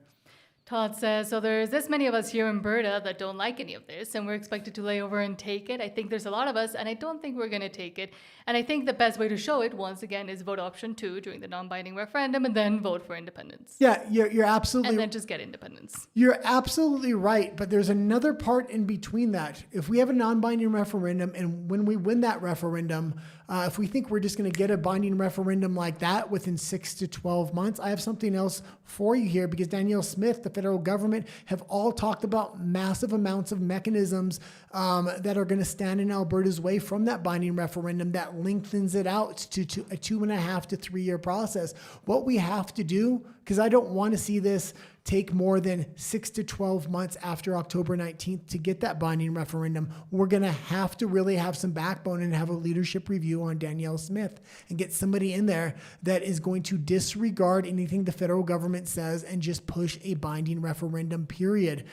Todd says, so there's this many of us here in Alberta that don't like any of this, and we're expected to lay over and take it. I think there's a lot of us, and I don't think we're going to take it. And I think the best way to show it, once again, is vote option 2 during the non-binding referendum, and then vote for independence. Yeah, you're absolutely... And then just get independence. You're absolutely right, but there's another part in between that. If we have a non-binding referendum, and when we win that referendum, if we think we're just going to get a binding referendum like that within 6 to 12 months, I have something else for you here, because Danielle Smith, the federal government, have all talked about massive amounts of mechanisms that are going to stand in Alberta's way from that binding referendum that lengthens it out to a 2.5 to 3 year process. What we have to do, because I don't want to see this take more than 6 to 12 months after October 19th to get that binding referendum, we're going to have to really have some backbone and have a leadership review on Danielle Smith and get somebody in there that is going to disregard anything the federal government says and just push a binding referendum, period.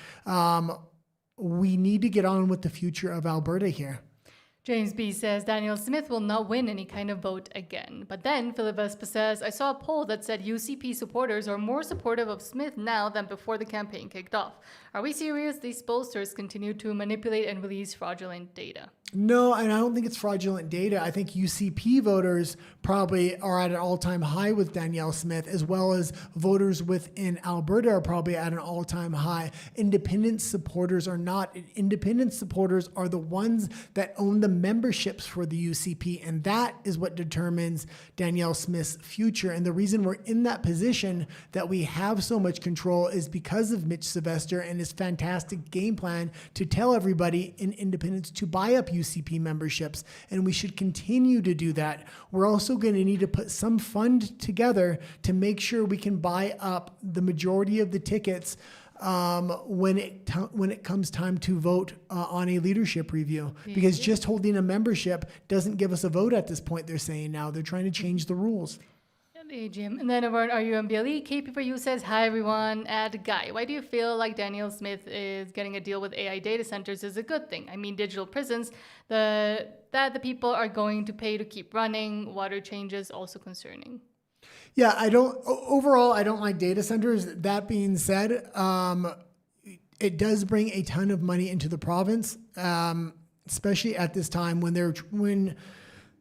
We need to get on with the future of Alberta here. James B. says Danielle Smith will not win any kind of vote again. But then Philip Vespa says, I saw a poll that said UCP supporters are more supportive of Smith now than before the campaign kicked off. Are we serious? These pollsters continue to manipulate and release fraudulent data. No, and I don't think it's fraudulent data. I think UCP voters probably are at an all-time high with Danielle Smith, as well as voters within Alberta are probably at an all-time high. Independent supporters are not. Independent supporters are the ones that own the memberships for the UCP, and that is what determines Danielle Smith's future. And the reason we're in that position that we have so much control is because of Mitch Sylvester and his fantastic game plan to tell everybody in independence to buy up UCP memberships, and we should continue to do that. We're also going to need to put some fund together to make sure we can buy up the majority of the tickets when it comes time to vote on a leadership review. Because just holding a membership doesn't give us a vote at this point, they're saying now. They're trying to change the rules. AGM. And then over on RUMBLE, KP4U says, hi everyone, at Guy. Why do you feel like Danielle Smith is getting a deal with AI data centers is a good thing? I mean, digital prisons that the people are going to pay to keep running. Water changes also concerning. Yeah, overall, I don't like data centers. That being said, it does bring a ton of money into the province, especially at this time when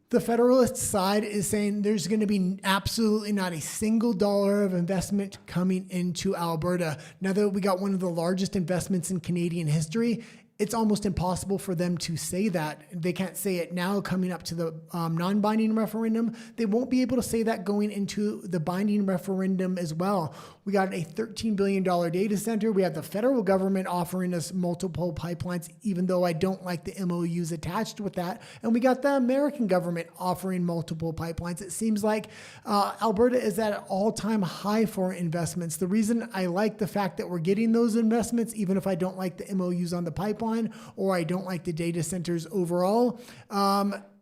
the Federalist side is saying there's going to be absolutely not a single dollar of investment coming into Alberta. Now that we got one of the largest investments in Canadian history, it's almost impossible for them to say that. They can't say it now coming up to the non-binding referendum. They won't be able to say that going into the binding referendum as well. We got a $13 billion data center. We have the federal government offering us multiple pipelines, even though I don't like the MOUs attached with that. And we got the American government offering multiple pipelines. It seems like Alberta is at an all-time high for investments. The reason I like the fact that we're getting those investments, even if I don't like the MOUs on the pipeline or I don't like the data centers overall,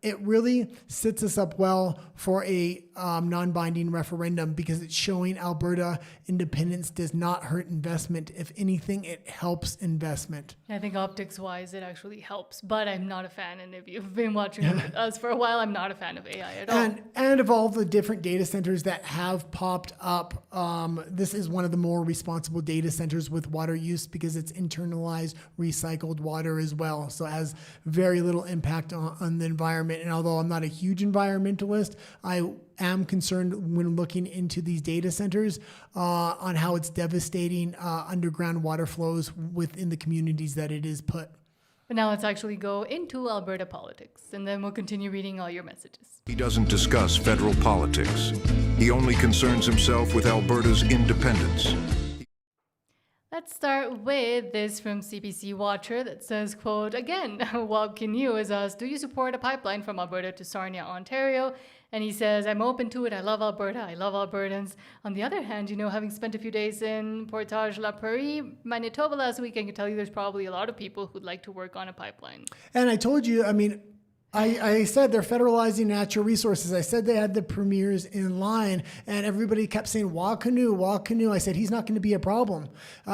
it really sets us up well for a non-binding referendum because it's showing Alberta independence does not hurt investment. If anything, it helps investment. I think optics-wise, it actually helps, but I'm not a fan. And if you've been watching us for a while, I'm not a fan of AI at all. And of all the different data centers that have popped up, this is one of the more responsible data centers with water use because it's internalized, recycled water as well. So it has very little impact on the environment. And although I'm not a huge environmentalist, I am concerned when looking into these data centers on how it's devastating underground water flows within the communities that it is put. But now let's actually go into Alberta politics, and then we'll continue reading all your messages. He doesn't discuss federal politics. He only concerns himself with Alberta's independence. Let's start with this from CBC Watcher that says, quote, again, Wob Kinnew is asked, do you support a pipeline from Alberta to Sarnia, Ontario? And he says, I'm open to it. I love Alberta. I love Albertans. On the other hand, having spent a few days in Portage La Prairie, Manitoba last week, I can tell you there's probably a lot of people who'd like to work on a pipeline. And I told you, I said they're federalizing natural resources. I said they had the premiers in line, and everybody kept saying, Wa Canoe. I said, he's not going to be a problem.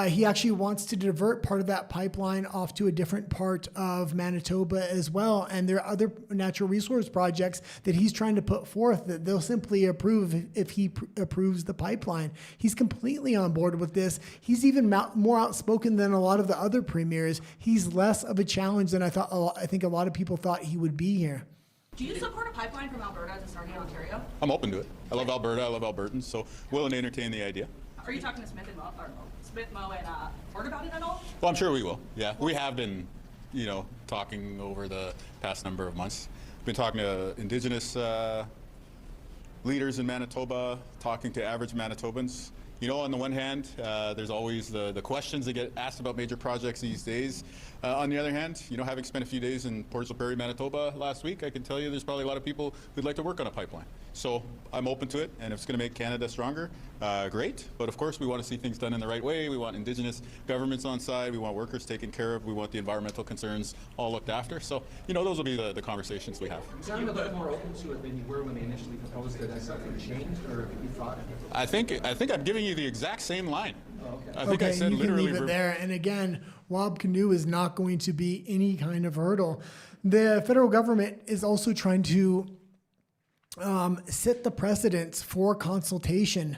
He actually wants to divert part of that pipeline off to a different part of Manitoba as well. And there are other natural resource projects that he's trying to put forth that they'll simply approve if he approves the pipeline. He's completely on board with this. He's even more outspoken than a lot of the other premiers. He's less of a challenge than I think a lot of people thought he would be here. Do you support a pipeline from Alberta to Sarnia, Ontario? I'm open to it. I love Alberta. I love Albertans, so willing to entertain the idea. Are you talking to Smith, Mo, and Ford about it at all? Well, I'm sure we will. Yeah, we have been, talking over the past number of months. Been talking to Indigenous leaders in Manitoba, talking to average Manitobans. On the one hand, there's always the questions that get asked about major projects these days. On the other hand, having spent a few days in Portage la Prairie, Manitoba last week, I can tell you there's probably a lot of people who'd like to work on a pipeline. So I'm open to it, and if it's going to make Canada stronger, great. But of course, we want to see things done in the right way. We want Indigenous governments on side. We want workers taken care of. We want the environmental concerns all looked after. So, those will be the conversations we have. You sound a bit more open to it than you were when they initially proposed it. Has something changed, or have you thought? I think I'm giving you the exact same line. Oh, okay. I think I said you literally. Can leave it there. And again, Wob Canoe is not going to be any kind of hurdle. The federal government is also trying to set the precedents for consultation.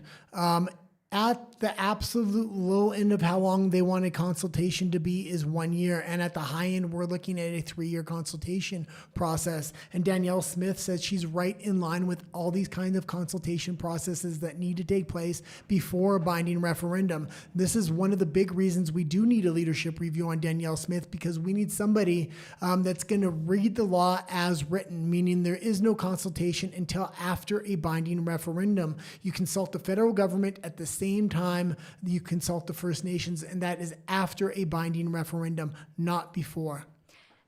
At the absolute low end of how long they want a consultation to be is 1 year. And at the high end, we're looking at a 3-year consultation process. And Danielle Smith says she's right in line with all these kinds of consultation processes that need to take place before a binding referendum. This is one of the big reasons we do need a leadership review on Danielle Smith, because we need somebody that's going to read the law as written, meaning there is no consultation until after a binding referendum. You consult the federal government at the same time you consult the First Nations, and that is after a binding referendum, not before.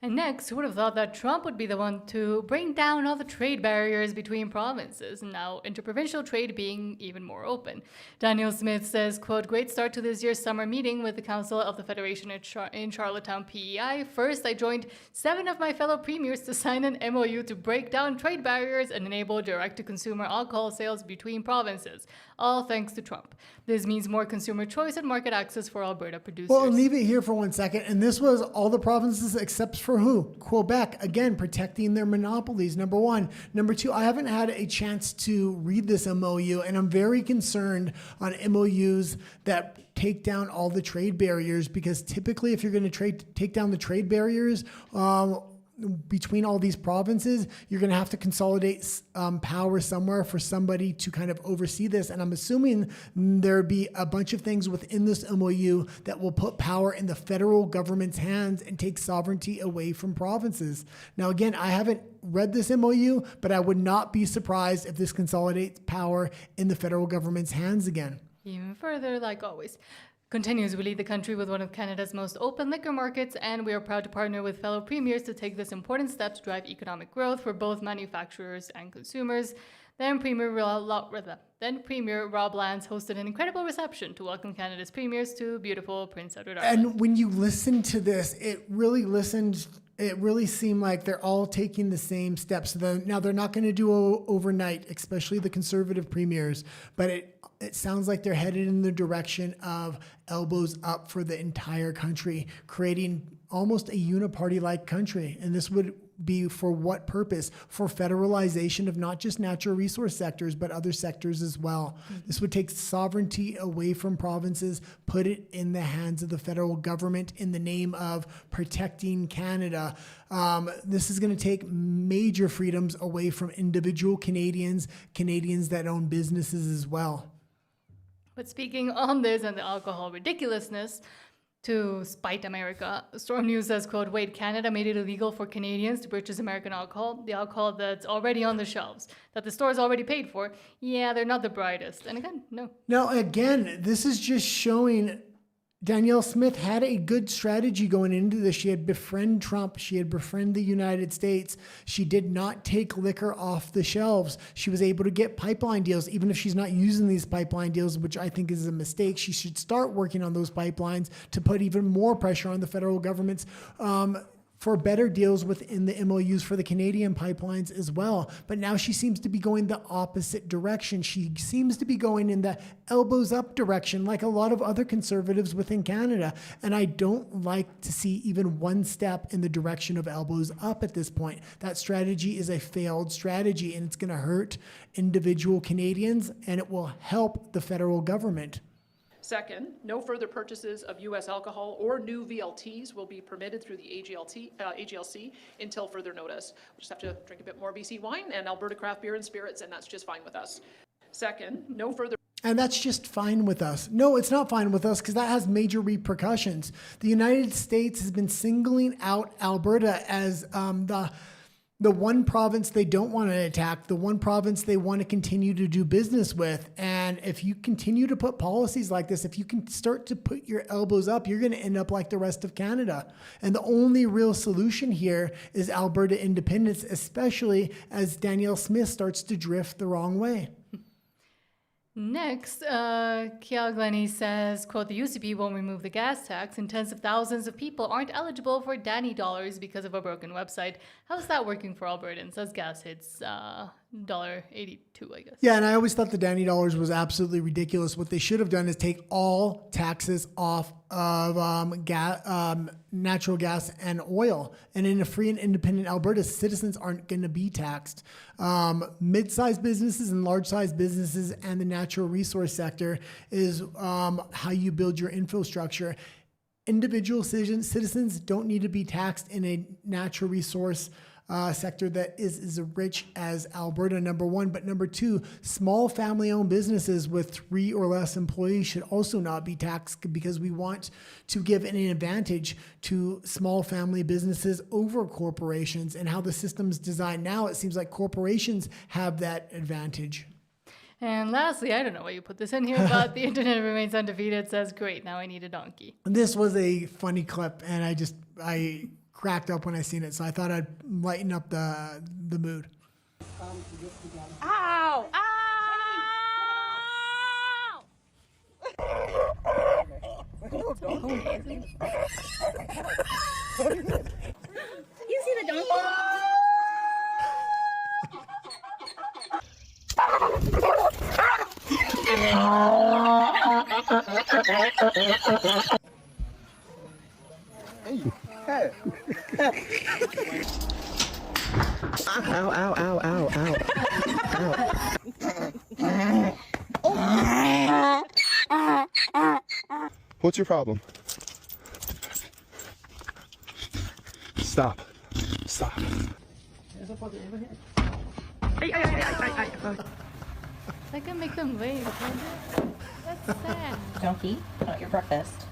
And next, who would have thought that Trump would be the one to bring down all the trade barriers between provinces, and now interprovincial trade being even more open? Daniel Smith says, quote, great start to this year's summer meeting with the Council of the Federation in Charlottetown, PEI. First, I joined 7 of my fellow premiers to sign an MOU to break down trade barriers and enable direct-to-consumer alcohol sales between provinces, all thanks to Trump. This means more consumer choice and market access for Alberta producers. Well, leave it here for 1 second. And this was all the provinces except for who? Quebec, again, protecting their monopolies, number 1. Number 2, I haven't had a chance to read this MOU, and I'm very concerned on MOUs that take down all the trade barriers, because typically if you're going to take down the trade barriers, between all these provinces, you're going to have to consolidate power somewhere for somebody to kind of oversee this. And I'm assuming there'd be a bunch of things within this MOU that will put power in the federal government's hands and take sovereignty away from provinces. Now, again, I haven't read this MOU, but I would not be surprised if this consolidates power in the federal government's hands again. Even further, like always. Continues, we lead the country with one of Canada's most open liquor markets, and we are proud to partner with fellow premiers to take this important step to drive economic growth for both manufacturers and consumers. Then Premier Rob Lance hosted an incredible reception to welcome Canada's premiers to beautiful Prince Edward Island. And when you listen to this, it really seemed like they're all taking the same steps. Now, they're not going to do overnight, especially the Conservative premiers, but it sounds like they're headed in the direction of elbows up for the entire country, creating almost a uniparty-like country. And this would be for what purpose? For federalization of not just natural resource sectors, but other sectors as well. Mm-hmm. This would take sovereignty away from provinces, put it in the hands of the federal government in the name of protecting Canada. This is going to take major freedoms away from individual Canadians that own businesses as well. But speaking on this and the alcohol ridiculousness, to spite America, Storm News says, quote, wait, Canada made it illegal for Canadians to purchase American alcohol, the alcohol that's already on the shelves, that the stores already paid for. Yeah, they're not the brightest. And again, no. Now, again, this is just showing Danielle Smith had a good strategy going into this. She had befriend Trump. She had befriend the United States. She did not take liquor off the shelves. She was able to get pipeline deals, even if she's not using these pipeline deals, which I think is a mistake. She should start working on those pipelines to put even more pressure on the federal government's for better deals within the MOUs for the Canadian pipelines as well. But now she seems to be going the opposite direction. She seems to be going in the elbows up direction, like a lot of other conservatives within Canada. And I don't like to see even one step in the direction of elbows up at this point. That strategy is a failed strategy, and it's going to hurt individual Canadians, and it will help the federal government. Second, no further purchases of U.S. alcohol or new VLTs will be permitted through the AGLC until further notice. We'll just have to drink a bit more BC wine and Alberta craft beer and spirits, and that's just fine with us. Second, no further... And that's just fine with us. No, it's not fine with us, because that has major repercussions. The United States has been singling out Alberta as the one province they don't want to attack, the one province they want to continue to do business with. And if you continue to put policies like this, if you can start to put your elbows up, you're going to end up like the rest of Canada. And the only real solution here is Alberta independence, especially as Danielle Smith starts to drift the wrong way. Next, Kiel Glennie says, quote, the UCP won't remove the gas tax, and tens of thousands of people aren't eligible for Danny dollars because of a broken website. How's that working for Albertans as gas hits $1.82, I guess? Yeah, and I always thought the Danny dollars was absolutely ridiculous. What they should have done is take all taxes off of natural gas and oil. And in a free and independent Alberta, citizens aren't going to be taxed. Mid-sized businesses and large-sized businesses and the natural resource sector is how you build your infrastructure. Individual citizens don't need to be taxed in a natural resource sector that is as rich as Alberta, number one. But number two, small family-owned businesses with 3 or less employees should also not be taxed, because we want to give an advantage to small family businesses over corporations. And how the system's designed now, it seems like corporations have that advantage. And lastly, I don't know why you put this in here, but the internet remains undefeated. Says, great, now I need a donkey. This was a funny clip, and cracked up when I seen it. So I thought I'd lighten up the mood. Ow! Ow! You see the donkey? Hey. Ow, ow, ow, ow, ow. What's your problem? Stop. Stop. I can make them late. That's sad. Donkey, not your breakfast.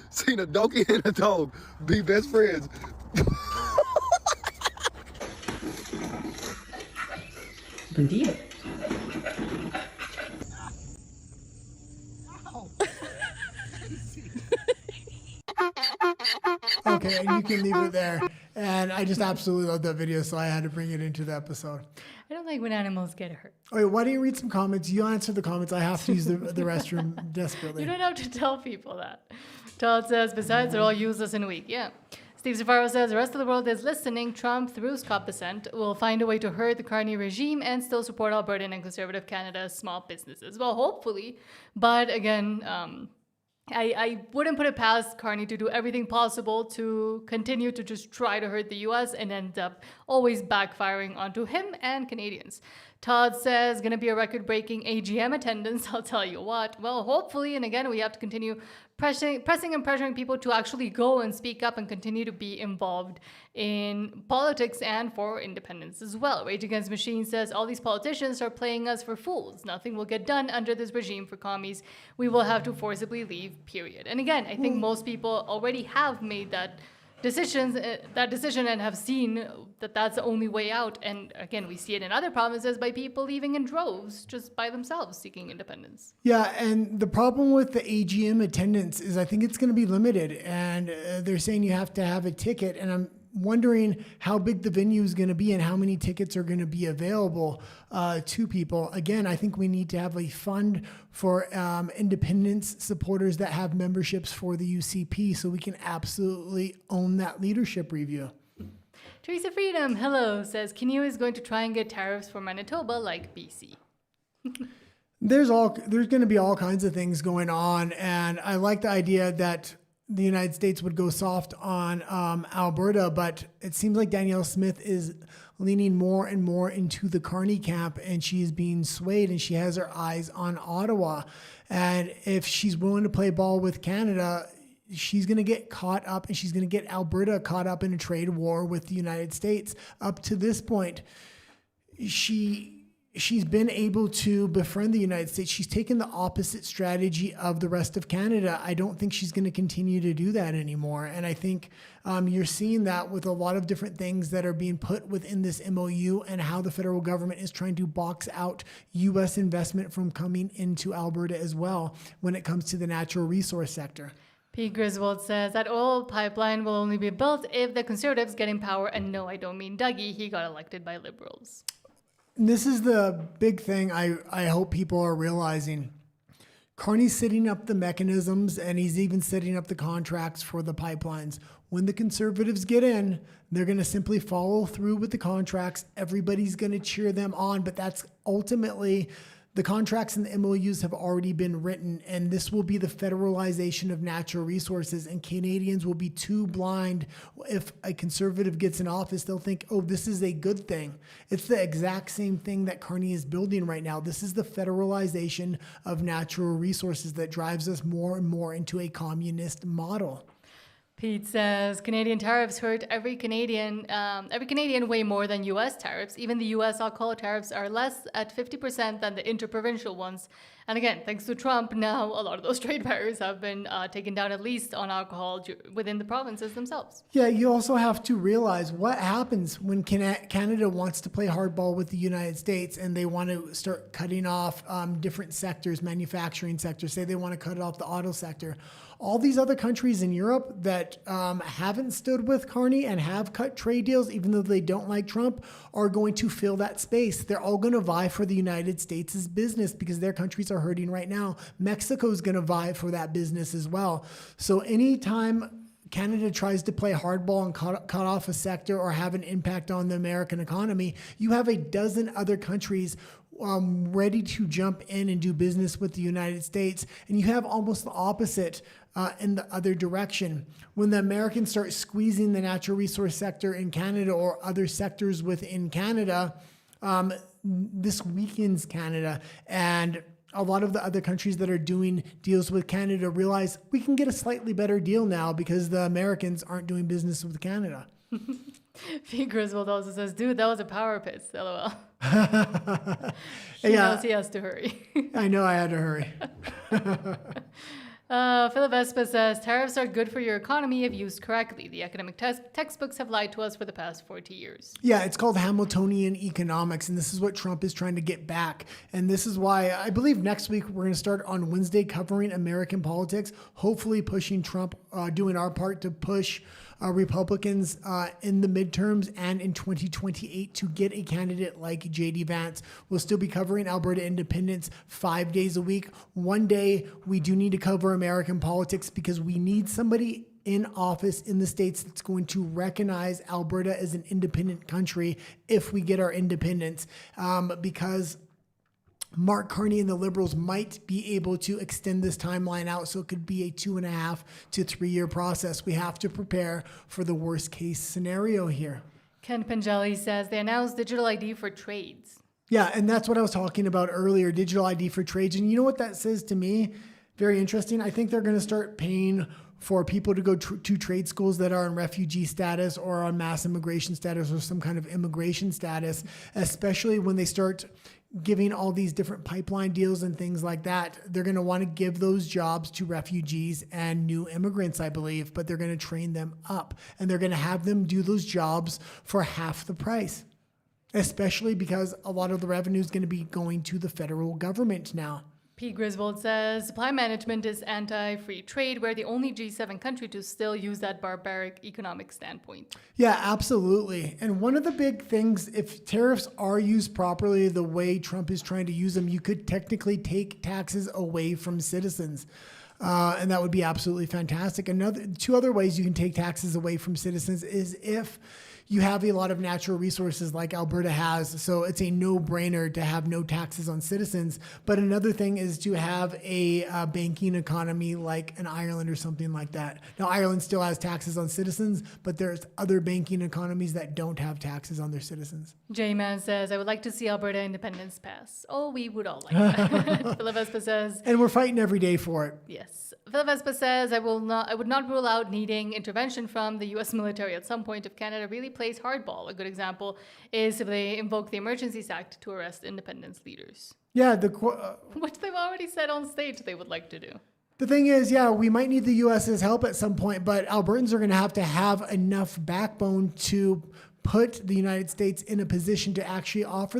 Seen a donkey and a dog be best friends. Indeed. Okay, and you can leave it there. And I just absolutely love that video, so I had to bring it into the episode. I don't like when animals get hurt. Okay, why don't you read some comments? You answer the comments. I have to use the restroom desperately. You don't have to tell people that. Todd says, besides, they're all useless and weak. Yeah. Steve Zafaro says, the rest of the world is listening. Trump, through Scott%, will find a way to hurt the Carney regime and still support Albertan and conservative Canada's small businesses. Well, hopefully. But again, I wouldn't put it past Carney to do everything possible to continue to just try to hurt the US and end up always backfiring onto him and Canadians. Todd says, going to be a record-breaking AGM attendance. I'll tell you what. Well, hopefully, and again, we have to continue pressing and pressuring people to actually go and speak up and continue to be involved in politics and for independence as well. Rage Against Machine says, all these politicians are playing us for fools. Nothing will get done under this regime for commies. We will have to forcibly leave, period. And again, I think most people already have made that decision and have seen that that's the only way out. And again, we see it in other provinces by people leaving in droves just by themselves seeking independence. Yeah, and the problem with the AGM attendance is I think it's going to be limited. And they're saying you have to have a ticket. And I'm wondering how big the venue is going to be and how many tickets are going to be available to people. Again, I think we need to have a fund for independence supporters that have memberships for the UCP so we can absolutely own that leadership review. Teresa Freedom, hello, says Kenya is going to try and get tariffs for Manitoba like BC. There's going to be all kinds of things going on. And I like the idea that the United States would go soft on Alberta, but it seems like Danielle Smith is leaning more and more into the Carney camp, and she is being swayed, and she has her eyes on Ottawa. And if she's willing to play ball with Canada, she's going to get caught up, and she's going to get Alberta caught up in a trade war with the United States. Up to this point, she's been able to befriend the United States. She's taken the opposite strategy of the rest of Canada. I don't think she's going to continue to do that anymore. And I think you're seeing that with a lot of different things that are being put within this MOU and how the federal government is trying to box out U.S. investment from coming into Alberta as well when it comes to the natural resource sector. P. Griswold says that oil pipeline will only be built if the Conservatives get in power. And no, I don't mean Dougie. He got elected by Liberals. This is the big thing I hope people are realizing. Carney's setting up the mechanisms, and he's even setting up the contracts for the pipelines. When the Conservatives get in, they're going to simply follow through with the contracts. Everybody's going to cheer them on, but that's ultimately the contracts and the MOUs have already been written, and this will be the federalization of natural resources, and Canadians will be too blind. If a Conservative gets in office, they'll think, oh, this is a good thing. It's the exact same thing that Carney is building right now. This is the federalization of natural resources that drives us more and more into a communist model. Pete says Canadian tariffs hurt every Canadian way more than U.S. tariffs. Even the U.S. alcohol tariffs are less at 50% than the interprovincial ones. And again, thanks to Trump, now a lot of those trade barriers have been taken down, at least on alcohol within the provinces themselves. Yeah, you also have to realize what happens when Canada wants to play hardball with the United States and they want to start cutting off different sectors, manufacturing sectors. Say they want to cut off the auto sector. All these other countries in Europe that haven't stood with Carney and have cut trade deals, even though they don't like Trump, are going to fill that space. They're all going to vie for the United States' business because their countries are hurting right now. Mexico's going to vie for that business as well. So anytime Canada tries to play hardball and cut off a sector or have an impact on the American economy, you have a dozen other countries ready to jump in and do business with the United States. And you have almost the opposite in the other direction. When the Americans start squeezing the natural resource sector in Canada or other sectors within Canada, this weakens Canada. And a lot of the other countries that are doing deals with Canada realize we can get a slightly better deal now because the Americans aren't doing business with Canada. P. Griswold also says, dude, that was a power piss, LOL. He Yeah. knows he has to hurry. I know I had to hurry. Philip Espa says, tariffs are good for your economy if used correctly. The academic textbooks have lied to us for the past 40 years. Yeah, it's called Hamiltonian economics, and this is what Trump is trying to get back. And this is why I believe next week we're going to start on Wednesday covering American politics, hopefully pushing Trump, doing our part to push Republicans in the midterms and in 2028 to get a candidate like J.D. Vance. We'll still be covering Alberta independence 5 days a week. One day we do need to cover American politics because we need somebody in office in the States that's going to recognize Alberta as an independent country if we get our independence, because Mark Carney and the Liberals might be able to extend this timeline out so it could be a 2.5 to 3 year process. We have to prepare for the worst case scenario here. Ken Pengelly says they announced digital ID for trades. Yeah, and that's what I was talking about earlier, digital ID for trades. And you know what that says to me? Very interesting. I think they're going to start paying for people to go to trade schools that are in refugee status or on mass immigration status or some kind of immigration status, especially when they start giving all these different pipeline deals and things like that. They're going to want to give those jobs to refugees and new immigrants, I believe, but they're going to train them up and they're going to have them do those jobs for half the price, especially because a lot of the revenue is going to be going to the federal government now. P. Griswold says supply management is anti-free trade. We're the only G7 country to still use that barbaric economic standpoint. Yeah, absolutely. And one of the big things, if tariffs are used properly the way Trump is trying to use them, you could technically take taxes away from citizens. And that would be absolutely fantastic. Two other ways you can take taxes away from citizens is if you have a lot of natural resources like Alberta has, so it's a no-brainer to have no taxes on citizens. But another thing is to have a banking economy like an Ireland or something like that. Now, Ireland still has taxes on citizens, but there's other banking economies that don't have taxes on their citizens. J-Man says, I would like to see Alberta independence pass. Oh, we would all like that. Philip Espa says... And we're fighting every day for it. Yes. Philip Espa says, I would not rule out needing intervention from the U.S. military at some point if Canada really plays hardball. A good example is if they invoke the Emergencies Act to arrest independence leaders. Yeah, which they've already said on stage they would like to do. The thing is, yeah, we might need the U.S.'s help at some point, but Albertans are going to have enough backbone to put the United States in a position to actually offer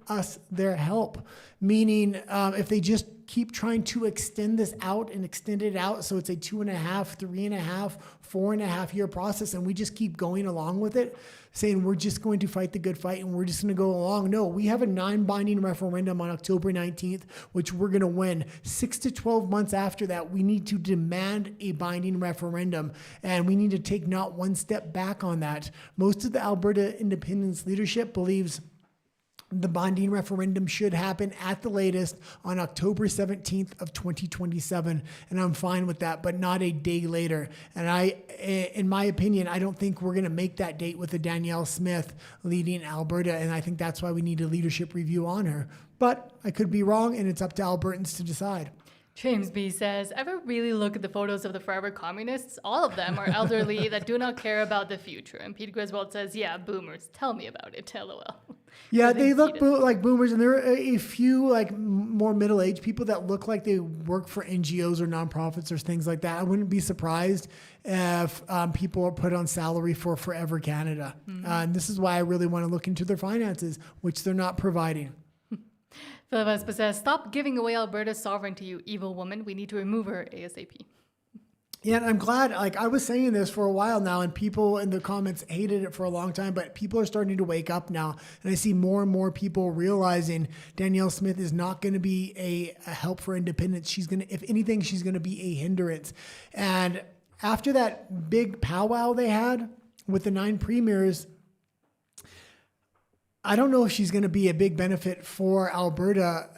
us their help. Meaning, if they just keep trying to extend this out and extend it out, so it's a 2.5, 3.5, 4.5 year process, and we just keep going along with it, saying we're just going to fight the good fight and we're just going to go along. No, we have a non-binding referendum on October 19th, which we're going to win. 6 to 12 months after that, we need to demand a binding referendum, and we need to take not one step back on that. Most of the Alberta independence leadership believes the binding referendum should happen at the latest on October 17th of 2027. And I'm fine with that, but not a day later. And in my opinion, I don't think we're going to make that date with a Danielle Smith leading Alberta. And I think that's why we need a leadership review on her. But I could be wrong, and it's up to Albertans to decide. James B says, ever really look at the photos of the forever communists? All of them are elderly that do not care about the future. And Pete Griswold says, yeah, boomers. Tell me about it. LOL. Yeah, they look like boomers, and there are a few like more middle-aged people that look like they work for NGOs or nonprofits or things like that. I wouldn't be surprised if people are put on salary for Forever Canada. And this is why I really want to look into their finances, which they're not providing. Philip Espa says, stop giving away Alberta's sovereignty, you evil woman. We need to remove her ASAP. Yeah, and I'm glad, like I was saying this for a while now, and people in the comments hated it for a long time, but people are starting to wake up now. And I see more and more people realizing Danielle Smith is not going to be a help for independence. She's going to, if anything, she's going to be a hindrance. And after that big powwow they had with the 9 premiers, I don't know if she's going to be a big benefit for Alberta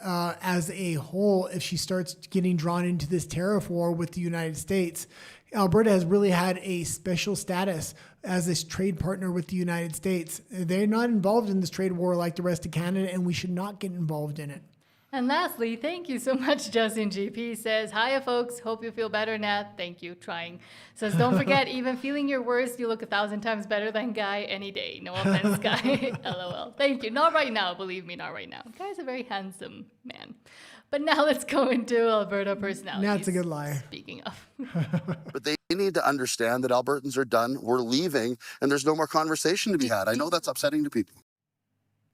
as a whole if she starts getting drawn into this tariff war with the United States. Alberta has really had a special status as this trade partner with the United States. They're not involved in this trade war like the rest of Canada, and we should not get involved in it. And lastly, thank you so much, Justin GP says, hiya folks, hope you feel better, Nat. Thank you, trying. Says, don't forget, even feeling your worst, you look 1,000 times better than Guy any day. No offense, Guy. LOL. Thank you. Not right now, believe me, not right now. Guy's a very handsome man. But now let's go into Alberta Personalities. Nat's a good liar. Speaking of. But they need to understand that Albertans are done, we're leaving, and there's no more conversation to be had. I know that's upsetting to people.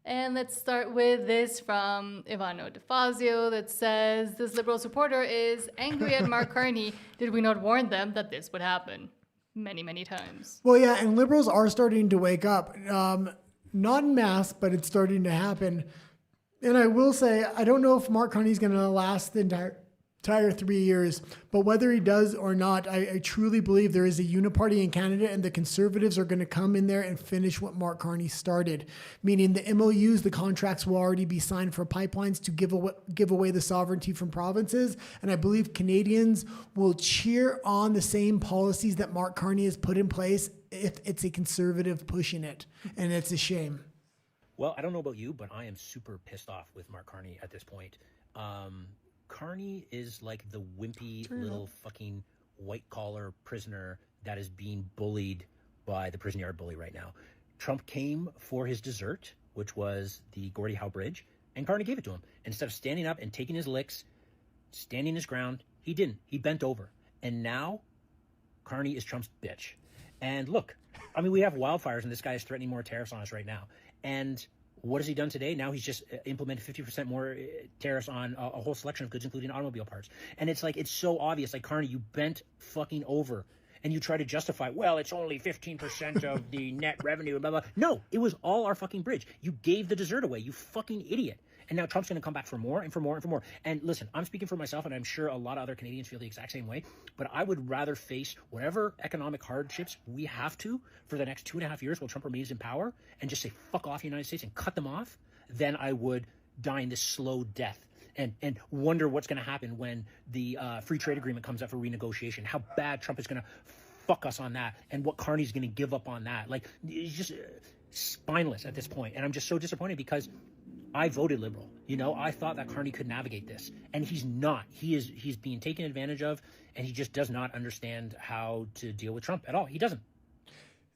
And let's start with this from Ivano DeFazio that says, this Liberal supporter is angry at Mark Carney. Did we not warn them that this would happen? Many, many times. Well, yeah, and Liberals are starting to wake up. Not en masse, but it's starting to happen. And I will say, I don't know if Mark Carney's going to last the entire 3 years, but whether he does or not, I truly believe there is a uniparty in Canada, and the Conservatives are going to come in there and finish what Mark Carney started, meaning the MOUs, the contracts will already be signed for pipelines to give away the sovereignty from provinces, and I believe Canadians will cheer on the same policies that Mark Carney has put in place if it's a Conservative pushing it, and it's a shame. Well, I don't know about you, but I am super pissed off with Mark Carney at this point. Carney is like the wimpy little fucking white-collar prisoner that is being bullied by the prison yard bully right now. Trump came for his dessert, which was the Gordie Howe Bridge, and Carney gave it to him. Instead of standing up and taking his licks, standing his ground, he didn't. He bent over. And now, Carney is Trump's bitch. And look, I mean, we have wildfires, and this guy is threatening more tariffs on us right now. And what has he done today? Now he's just implemented 50% more tariffs on a whole selection of goods, including automobile parts. And it's like, it's so obvious. Like, Carney, you bent fucking over and you try to justify, well, it's only 15% of the net revenue and blah, blah. No, it was all our fucking bridge. You gave the dessert away, you fucking idiot. And now Trump's going to come back for more and for more and for more. And listen, I'm speaking for myself, and I'm sure a lot of other Canadians feel the exact same way, but I would rather face whatever economic hardships we have to for the next 2.5 years while Trump remains in power and just say, fuck off, United States, and cut them off, than I would die in this slow death and wonder what's going to happen when the free trade agreement comes up for renegotiation, how bad Trump is going to fuck us on that, and what Carney's going to give up on that. Like, it's just spineless at this point. And I'm just so disappointed because I voted Liberal. You know, I thought that Carney could navigate this, and he's not. He's being taken advantage of, and he just does not understand how to deal with Trump at all. He doesn't.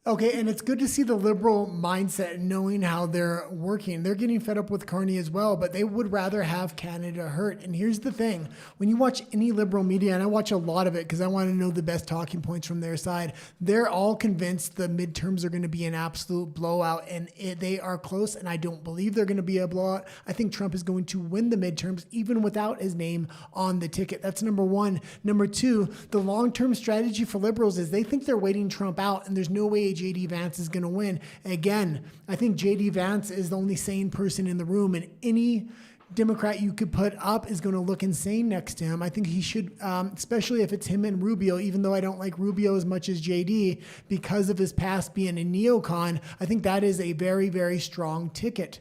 Okay, and it's good to see the Liberal mindset, knowing how they're working. They're getting fed up with Carney as well, but they would rather have Canada hurt. And here's the thing. When you watch any Liberal media, and I watch a lot of it because I want to know the best talking points from their side, they're all convinced the midterms are going to be an absolute blowout, and they are close, and I don't believe they're going to be a blowout. I think Trump is going to win the midterms even without his name on the ticket. That's number one. Number two, the long-term strategy for Liberals is they think they're waiting Trump out, and there's no way J.D. Vance is going to win. Again, I think J.D. Vance is the only sane person in the room, and any Democrat you could put up is going to look insane next to him. I think he should, especially if it's him and Rubio, even though I don't like Rubio as much as J.D. because of his past being a neocon, I think that is a very, very strong ticket.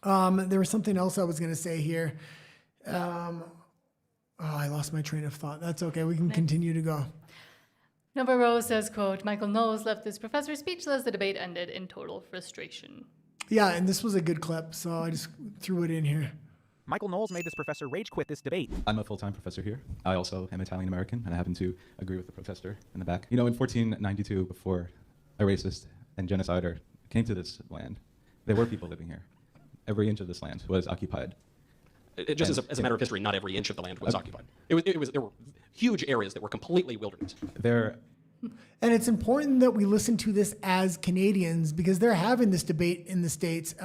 There was something else I was going to say here. I lost my train of thought. That's okay. We can continue to go. Nova Rose says, quote, Michael Knowles left his professor speechless. The debate ended in total frustration. Yeah, and this was a good clip, so I just threw it in here. Michael Knowles made this professor rage quit this debate. I'm a full-time professor here. I also am Italian-American, and I happen to agree with the protester in the back. You know, in 1492, before a racist and genocider came to this land, There were people living here. Every inch of this land was occupied. Just as a matter of history, not every inch of the land was occupied. There were huge areas that were completely wilderness. And it's important that we listen to this as Canadians because they're having this debate in the States.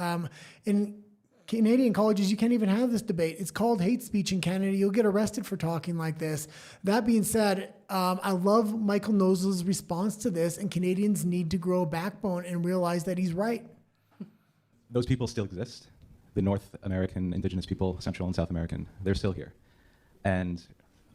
In Canadian colleges, you can't even have this debate. It's called hate speech in Canada. You'll get arrested for talking like this. That being said, I love Michael Nosel's response to this, and Canadians need to grow a backbone and realize that he's right. Those people still exist. The North American indigenous people, Central and South American, they're still here. And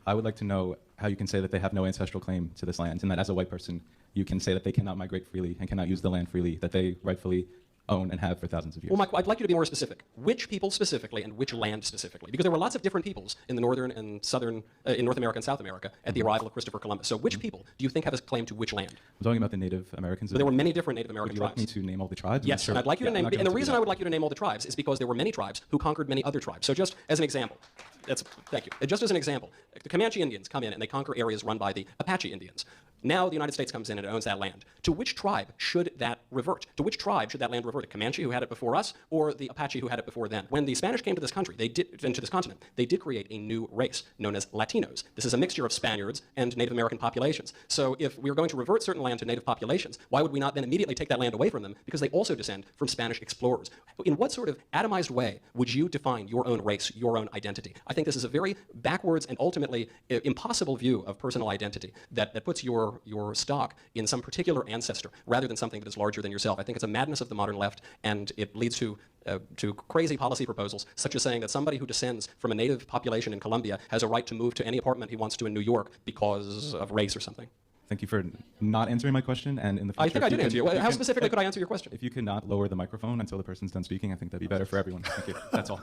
I would like to know how you can say that they have no ancestral claim to this land, and that as a white person, you can say that they cannot migrate freely and cannot use the land freely, that they rightfully own and have for thousands of years. Well, Michael, I'd like you to be more specific. Which people specifically and which land specifically? Because there were lots of different peoples in the northern and southern, in North America and South America at the arrival of Christopher Columbus. So which people do you think have a claim to which land? I'm talking about the Native Americans. But there were many different Native American tribes. Would you like me to name all the tribes? Yes, and I'd like you to name, and the reason I would like you to name all the tribes is because there were many tribes who conquered many other tribes. So just as an example, thank you. Just as an example, the Comanche Indians come in and they conquer areas run by the Apache Indians. Now the United States comes in and owns that land. To which tribe should that revert? To which tribe should that land revert? The Comanche who had it before us, or the Apache who had it before them? When the Spanish came to this country, into this continent, they did create a new race known as Latinos. This is a mixture of Spaniards and Native American populations. So if we were going to revert certain land to Native populations, why would we not then immediately take that land away from them? Because they also descend from Spanish explorers. In what sort of atomized way would you define your own race, your own identity? I think this is a very backwards and ultimately impossible view of personal identity that puts your stock in some particular ancestor rather than something that is larger than yourself. I think it's a madness of the modern left, and it leads to crazy policy proposals, such as saying that somebody who descends from a native population in Colombia has a right to move to any apartment he wants to in New York because of race or something. Thank you for not answering my question, and in the future... I think I did answer you. How specifically could I answer your question? If you could not lower the microphone until the person's done speaking, I think that'd be better for everyone. Thank you. That's all.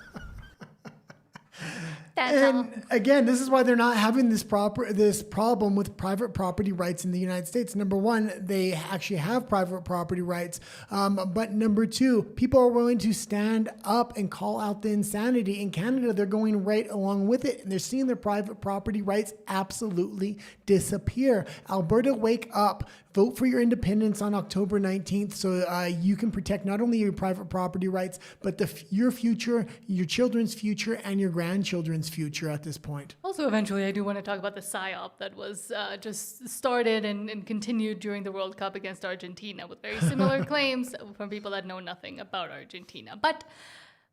And again, this is why they're not having this problem with private property rights in the United States. Number one, they actually have private property rights. But number two, people are willing to stand up and call out the insanity. In Canada, they're going right along with it, and they're seeing their private property rights absolutely disappear. Alberta, wake up. Vote for your independence on October 19th so you can protect not only your private property rights, but your future, your children's future, and your grandchildren's future at this point. Also, eventually, I do want to talk about the PSYOP that was just started and continued during the World Cup against Argentina with very similar claims from people that know nothing about Argentina. But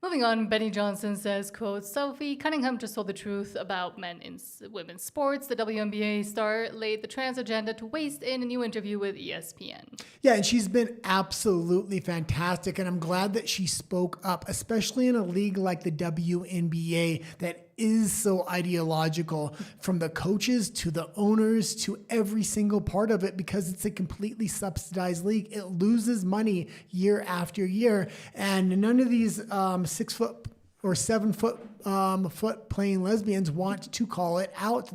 moving on, Benny Johnson says, quote, Sophie Cunningham just told the truth about men in women's sports. The WNBA star laid the trans agenda to waste in a new interview with ESPN. Yeah, and she's been absolutely fantastic, and I'm glad that she spoke up, especially in a league like the WNBA that is so ideological, from the coaches to the owners to every single part of it, because it's a completely subsidized league. It loses money year after year, and none of these 6 foot or 7 foot playing lesbians want to call it out.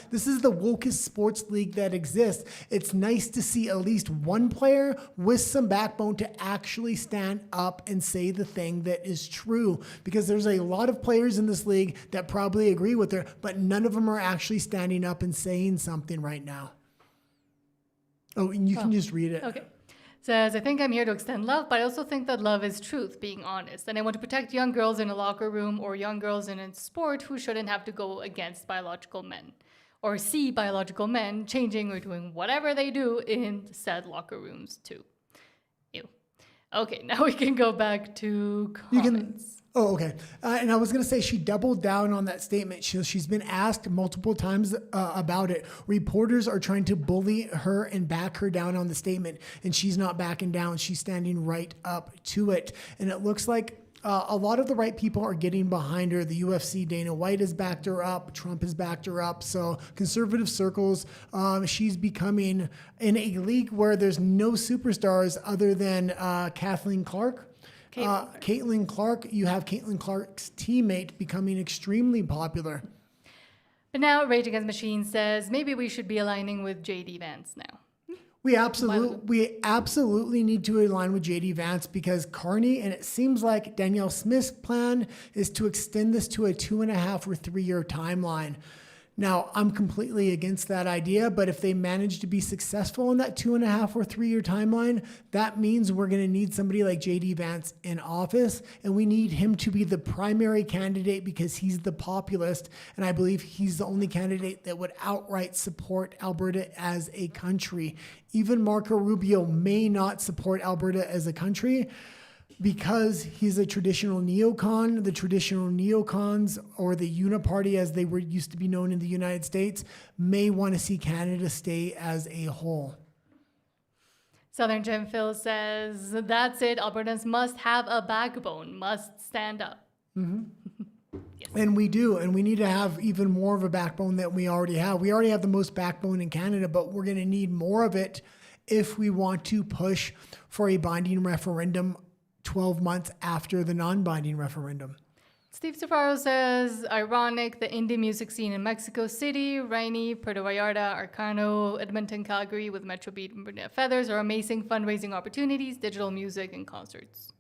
This is the wokest sports league that exists. It's nice to see at least one player with some backbone to actually stand up and say the thing that is true, because there's a lot of players in this league that probably agree with her, but none of them are actually standing up and saying something right now. Oh, and you can just read it. Okay. Says, I think I'm here to extend love, but I also think that love is truth, being honest. And I want to protect young girls in a locker room or young girls in a sport who shouldn't have to go against biological men or see biological men changing or doing whatever they do in said locker rooms too. Ew. Okay, now we can go back to comments. Okay. And I was going to say she doubled down on that statement. She's been asked multiple times about it. Reporters are trying to bully her and back her down on the statement, and she's not backing down. She's standing right up to it. And it looks like a lot of the right people are getting behind her. The UFC, Dana White has backed her up. Trump has backed her up. So conservative circles, she's becoming in a league where there's no superstars other than Kathleen Clark. Caitlin Clark, you have Caitlin Clark's teammate becoming extremely popular. But now Rage Against Machine says maybe we should be aligning with JD Vance now. We absolutely need to align with JD Vance, because Carney, and it seems like Danielle Smith's plan is to extend this to a 2.5 or 3 year timeline. Now, I'm completely against that idea, but if they manage to be successful in that 2.5 or 3 year timeline, that means we're going to need somebody like J.D. Vance in office, and we need him to be the primary candidate because he's the populist, and I believe he's the only candidate that would outright support Alberta as a country. Even Marco Rubio may not support Alberta as a country, because he's a traditional neocon. The traditional neocons, or the Uniparty as they were used to be known in the United States, may want to see Canada stay as a whole. Southern Jim Phil says, that's it. Albertans must have a backbone, must stand up. Mm-hmm. Yes. And we do, and we need to have even more of a backbone than we already have. We already have the most backbone in Canada, but we're going to need more of it if we want to push for a binding referendum 12 months after the non-binding referendum. Steve Safaro says, ironic, the indie music scene in Mexico City, Rainy, Puerto Vallarta, Arcano, Edmonton, Calgary with Metro Beat and Burnett Feathers are amazing fundraising opportunities, digital music and concerts.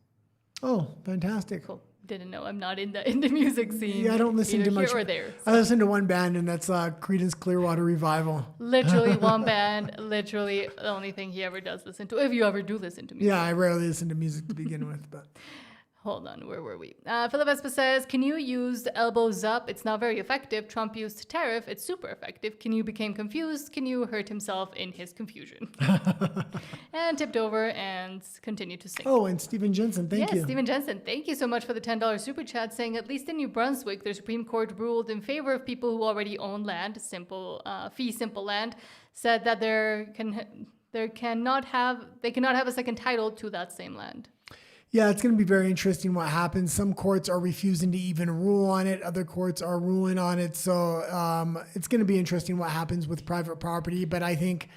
Oh, fantastic. Cool. Didn't know. I'm not in the music scene. Yeah, I don't listen to much. Here or there. I listen to one band, and that's Creedence Clearwater Revival. Literally one band, literally the only thing he ever does listen to, if you ever do listen to music. Yeah, I rarely listen to music to begin with, but... Hold on, where were we? Philip Espa says, can you use the elbows up? It's not very effective. Trump used tariff. It's super effective. Can you became confused? Can you hurt himself in his confusion? And tipped over and continued to sing. Oh, and Stephen Jensen, thank you. Yes, Stephen Jensen, thank you so much for the $10 super chat, saying at least in New Brunswick, the Supreme Court ruled in favor of people who already own land, fee simple land, said that they cannot have a second title to that same land. Yeah, it's going to be very interesting what happens. Some courts are refusing to even rule on it. Other courts are ruling on it. So it's going to be interesting what happens with private property. But I think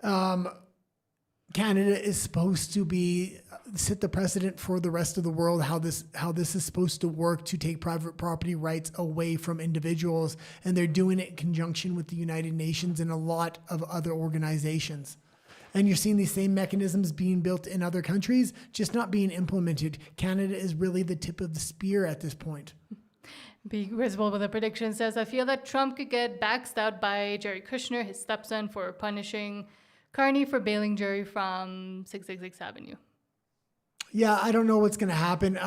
Canada is supposed to set the precedent for the rest of the world, how this is supposed to work to take private property rights away from individuals. And they're doing it in conjunction with the United Nations and a lot of other organizations. And you're seeing these same mechanisms being built in other countries, just not being implemented. Canada is really the tip of the spear at this point. Being visible with a prediction says, I feel that Trump could get backstabbed by Jerry Kushner, his stepson, for punishing Carney for bailing Jerry from 666 Avenue. Yeah, I don't know what's going to happen.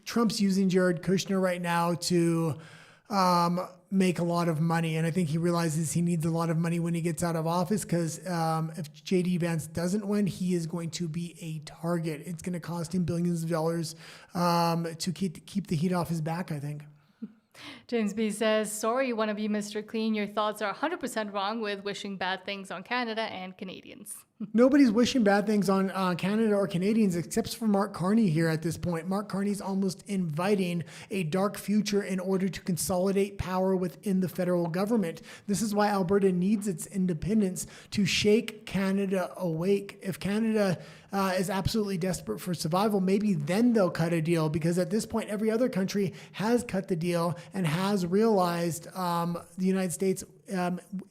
Trump's using Jared Kushner right now to make a lot of money. And I think he realizes he needs a lot of money when he gets out of office, because if J.D. Vance doesn't win, he is going to be a target. It's going to cost him billions of dollars to keep the heat off his back, I think. James B says, sorry, wanna be Mr. Clean. Your thoughts are 100% wrong with wishing bad things on Canada and Canadians. Nobody's wishing bad things on Canada or Canadians except for Mark Carney here at this point. Mark Carney's almost inviting a dark future in order to consolidate power within the federal government. This is why Alberta needs its independence, to shake Canada awake. If Canada is absolutely desperate for survival, maybe then they'll cut a deal, because at this point, every other country has cut the deal and has realized the United States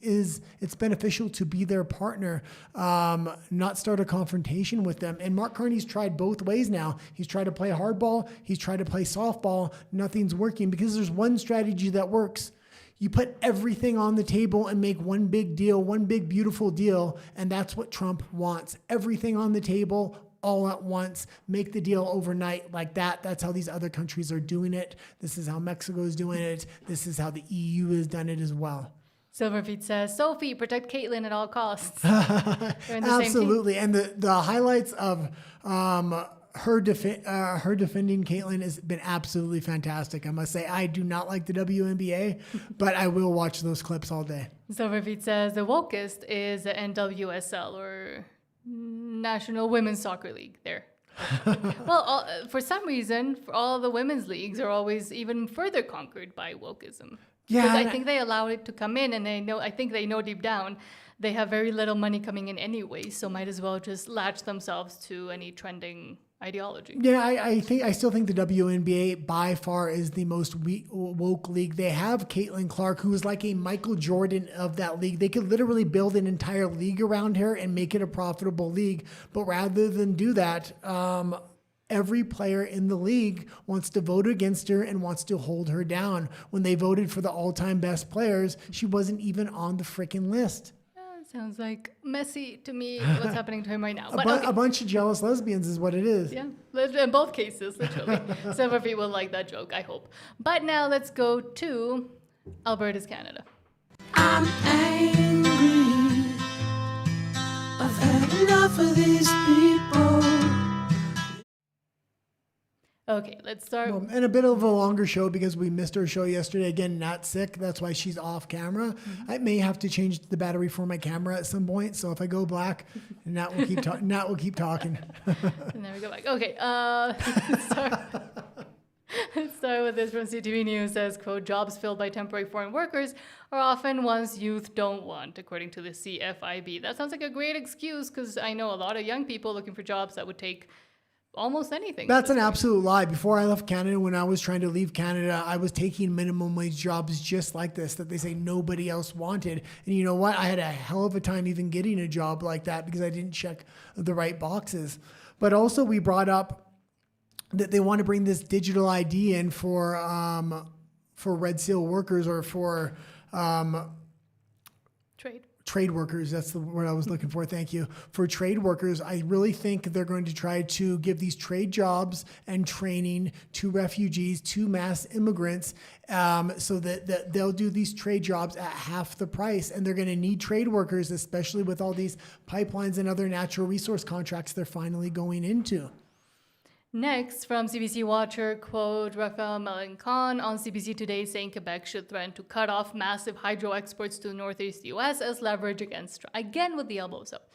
it's beneficial to be their partner, not start a confrontation with them. And Mark Carney's tried both ways now. He's tried to play hardball. He's tried to play softball. Nothing's working, because there's one strategy that works. You put everything on the table and make one big deal, one big beautiful deal. And that's what Trump wants. Everything on the table all at once, make the deal overnight like that. That's how these other countries are doing it. This is how Mexico is doing it. This is how the EU has done it as well. Silverfeet says, Sophie, protect Caitlyn at all costs. Absolutely. And the highlights of her defending Caitlyn has been absolutely fantastic. I must say, I do not like the WNBA, but I will watch those clips all day. Silverfeet says, the wokest is the NWSL, or National Women's Soccer League. There. Well, for some reason, all the women's leagues are always even further conquered by wokeism. Yeah, because I think they allow it to come in, and I think they know deep down they have very little money coming in anyway, so might as well just latch themselves to any trending ideology. Yeah, I still think the WNBA by far is the most woke league. They have Caitlin Clark, who is like a Michael Jordan of that league. They could literally build an entire league around her and make it a profitable league. But rather than do that, every player in the league wants to vote against her and wants to hold her down. When they voted for the all-time best players, she wasn't even on the freaking list. Sounds like messy to me what's happening to him right now. But A bunch of jealous lesbians is what it is. Yeah, in both cases, literally. Several people like that joke, I hope. But now let's go to Alberta's Canada. I'm angry. I've had enough of these people. Okay, let's start. And a bit of a longer show because we missed her show yesterday. Again, Nat's sick. That's why she's off camera. I may have to change the battery for my camera at some point. So if I go black, Nat will keep Nat will keep talking. And there we go back. Okay, let's start with this from CTV News. Says, quote, jobs filled by temporary foreign workers are often ones youth don't want, according to the CFIB. That sounds like a great excuse because I know a lot of young people looking for jobs that would take almost anything. That's an absolute lie. Before I left Canada, when I was trying to leave Canada, I was taking minimum wage jobs just like this that they say nobody else wanted. And you know what? I had a hell of a time even getting a job like that because I didn't check the right boxes. But also we brought up that they want to bring this digital ID in for Red Seal workers or for trade workers. That's the word I was looking for. Thank you. For trade workers, I really think they're going to try to give these trade jobs and training to refugees, to mass immigrants, so that they'll do these trade jobs at half the price. And they're going to need trade workers, especially with all these pipelines and other natural resource contracts they're finally going into. Next, from CBC Watcher, quote, Raphael Melancon on CBC Today saying Quebec should threaten to cut off massive hydro exports to the northeast U.S. as leverage against, again with the elbows up.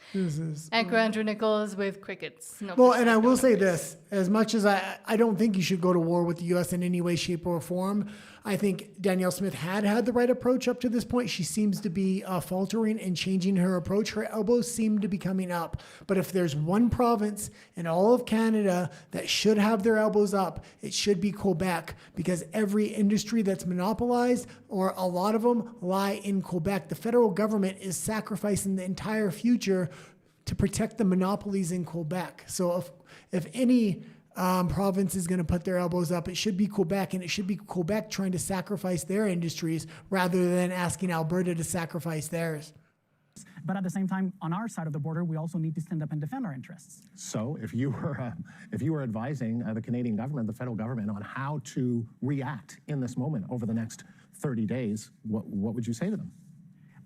Anchor Andrew Nichols with crickets. No, well, and I will say this, as much as I don't think you should go to war with the U.S. in any way, shape, or form, I think Danielle Smith had the right approach up to this point. She seems to be faltering and changing her approach. Her elbows seem to be coming up. But if there's one province in all of Canada that should have their elbows up, it should be Quebec, because every industry that's monopolized, or a lot of them, lie in Quebec. The federal government is sacrificing the entire future to protect the monopolies in Quebec. So if any province is going to put their elbows up, it should be Quebec, and it should be Quebec trying to sacrifice their industries rather than asking Alberta to sacrifice theirs. But at the same time, on our side of the border, we also need to stand up and defend our interests. So if you were advising the Canadian government, the federal government, on how to react in this moment over the next 30 days, what would you say to them?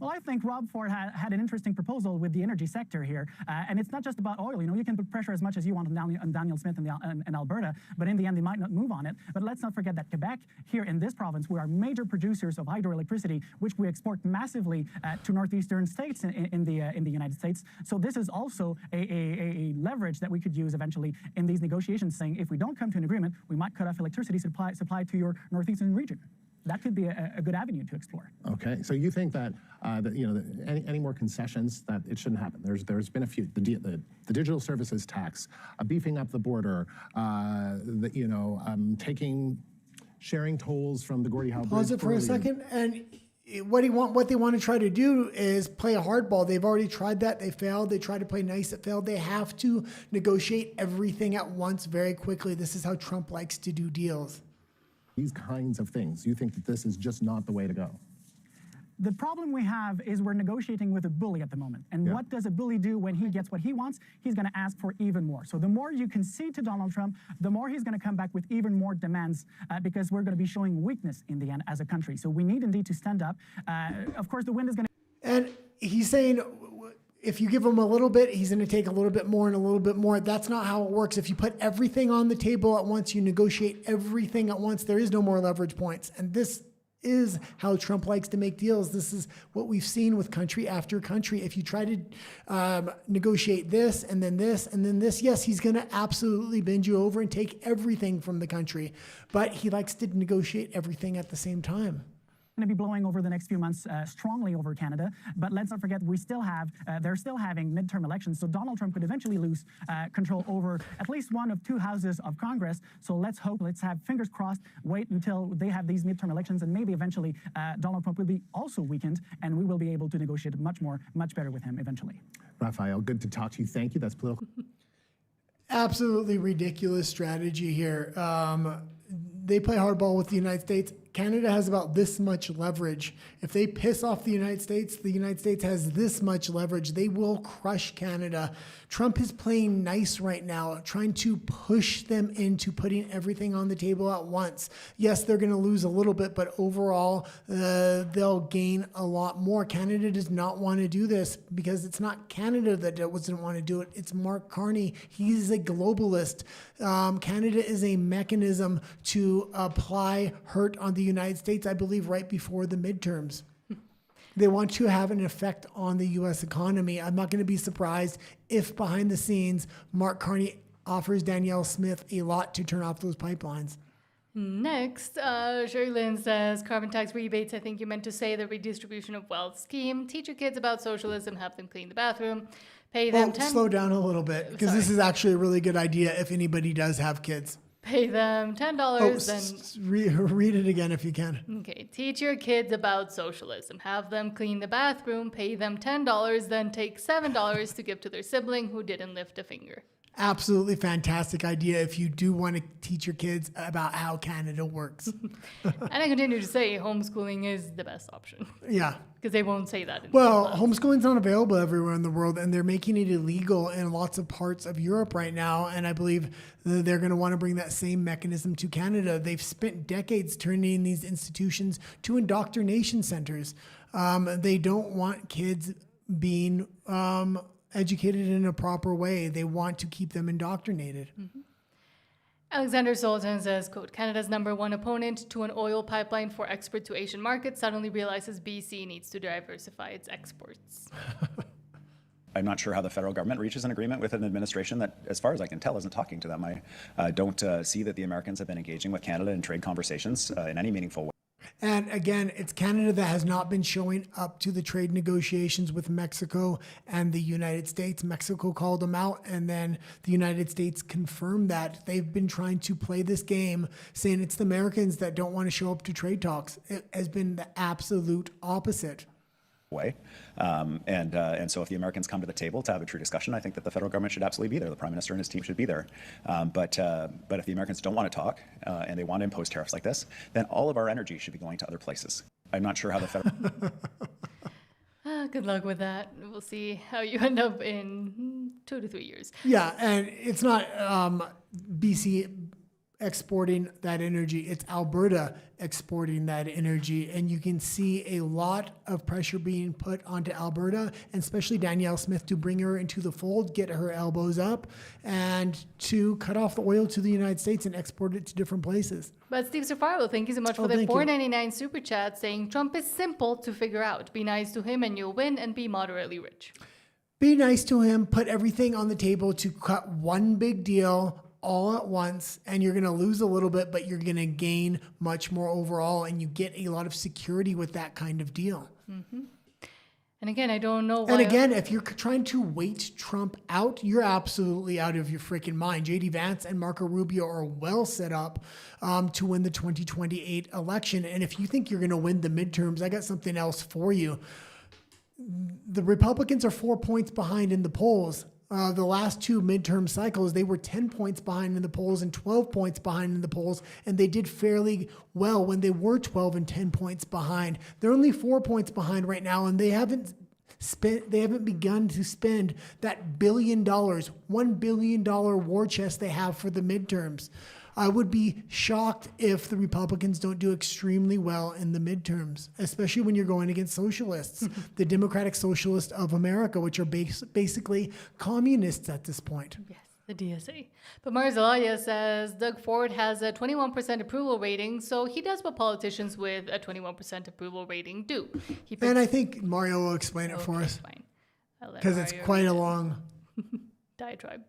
Well, I think Rob Ford had an interesting proposal with the energy sector here. And it's not just about oil. You know, you can put pressure as much as you want on Danielle Smith and Alberta, but in the end, they might not move on it. But let's not forget that Quebec, here in this province, we are major producers of hydroelectricity, which we export massively to northeastern states in the United States. So this is also a leverage that we could use eventually in these negotiations, saying if we don't come to an agreement, we might cut off electricity supply to your northeastern region. That could be a good avenue to explore. Okay, so you think that any more concessions, that it shouldn't happen? There's been a few. The digital services tax, beefing up the border, sharing tolls from the Gordie Howe Bridge. Pause it for a second. And what they want to try to do is play a hardball. They've already tried that. They failed. They tried to play nice. It failed. They have to negotiate everything at once very quickly. This is how Trump likes to do deals. These kinds of things, you think that this is just not the way to go? The problem we have is we're negotiating with a bully at the moment. And what does a bully do when he gets what he wants? He's going to ask for even more. So the more you concede to Donald Trump, the more he's going to come back with even more demands because we're going to be showing weakness in the end as a country. So we need indeed to stand up. Of course, the wind is going to... And he's saying, if you give him a little bit, he's going to take a little bit more and a little bit more. That's not how it works. If you put everything on the table at once, you negotiate everything at once, there is no more leverage points. And this is how Trump likes to make deals. This is what we've seen with country after country. If you try to negotiate this and then this and then this, yes, he's going to absolutely bend you over and take everything from the country. But he likes to negotiate everything at the same time. Going to be blowing over the next few months strongly over Canada, but let's not forget they're still having midterm elections, so Donald Trump could eventually lose control over at least one of two houses of Congress. So let's have fingers crossed, wait until they have these midterm elections, and maybe eventually Donald Trump will be also weakened, and we will be able to negotiate much better with him eventually. Raphael, good to talk to you. Thank you. That's political. absolutely ridiculous strategy here. They play hardball with the United States. Canada has about this much leverage. If they piss off the United States has this much leverage. They will crush Canada. Trump is playing nice right now, trying to push them into putting everything on the table at once. Yes, they're going to lose a little bit, but overall, they'll gain a lot more. Canada does not want to do this because it's not Canada that doesn't want to do it. It's Mark Carney. He's a globalist. Canada is a mechanism to apply hurt on the United States, I believe, right before the midterms. They want to have an effect on the U.S. economy. I'm not going to be surprised if behind the scenes, Mark Carney offers Danielle Smith a lot to turn off those pipelines. Next, Sherry Lynn says, carbon tax rebates, I think you meant to say the redistribution of wealth scheme. Teach your kids about socialism, have them clean the bathroom, pay them slow down a little bit, because this is actually a really good idea if anybody does have kids. Pay them $10, then read it again if you can. Okay, teach your kids about socialism. Have them clean the bathroom, pay them $10, then take $7 to give to their sibling who didn't lift a finger. Absolutely fantastic idea if you do want to teach your kids about how Canada works. And I continue to say homeschooling is the best option. Yeah. Because they won't say that. Homeschooling's not available everywhere in the world, and they're making it illegal in lots of parts of Europe right now. And I believe they're going to want to bring that same mechanism to Canada. They've spent decades turning these institutions to indoctrination centers. They don't want kids being educated in a proper way. They want to keep them indoctrinated. Mm-hmm. Alexander Sultan says, quote, Canada's #1 opponent to an oil pipeline for export to Asian markets suddenly realizes BC needs to diversify its exports. I'm not sure how the federal government reaches an agreement with an administration that, as far as I can tell, isn't talking to them. I don't see that the Americans have been engaging with Canada in trade conversations in any meaningful way. And again, it's Canada that has not been showing up to the trade negotiations with Mexico and the United States. Mexico called them out, and then the United States confirmed that. They've been trying to play this game, saying it's the Americans that don't want to show up to trade talks. It has been the absolute opposite. Way. And so if the Americans come to the table to have a true discussion, I think that the federal government should absolutely be there. The Prime Minister and his team should be there. But if the Americans don't want to talk and they want to impose tariffs like this, then all of our energy should be going to other places. I'm not sure how the federal... Good luck with that. We'll see how you end up in 2 to 3 years. Yeah, and it's not BC exporting that energy. It's Alberta exporting that energy. And you can see a lot of pressure being put onto Alberta, and especially Danielle Smith, to bring her into the fold, get her elbows up, and to cut off the oil to the United States and export it to different places. But Steve Safaro, thank you so much for the $4.99 super chat saying Trump is simple to figure out. Be nice to him and you'll win, and be moderately rich. Be nice to him, put everything on the table to cut one big deal all at once, and you're going to lose a little bit, but you're going to gain much more overall, and you get a lot of security with that kind of deal. Mm-hmm. And again, I don't know why. And again, if you're trying to wait Trump out, you're absolutely out of your freaking mind. J.D. Vance and Marco Rubio are well set up to win the 2028 election. And if you think you're going to win the midterms, I got something else for you. The Republicans are 4 points behind in the polls. The last 2 midterm cycles, they were 10 points behind in the polls and 12 points behind in the polls, and they did fairly well when they were 12 and 10 points behind. They're only 4 points behind right now, and they haven't begun to spend that $1 billion, $1 billion war chest they have for the midterms. I would be shocked if the Republicans don't do extremely well in the midterms, especially when you're going against socialists, the Democratic Socialists of America, which are basically communists at this point. Yes, the DSA. But Marzalaya says Doug Ford has a 21% approval rating, so he does what politicians with a 21% approval rating do. And I think Mario will explain it for us, because it's quite a long diatribe.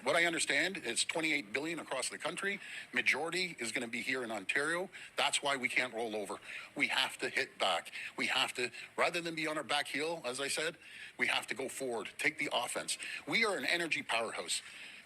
What I understand is $28 billion across the country. Majority is going to be here in Ontario. That's why we can't roll over. We have to hit back. We have to, rather than be on our back heel, as I said, we have to go forward, take the offense. We are an energy powerhouse.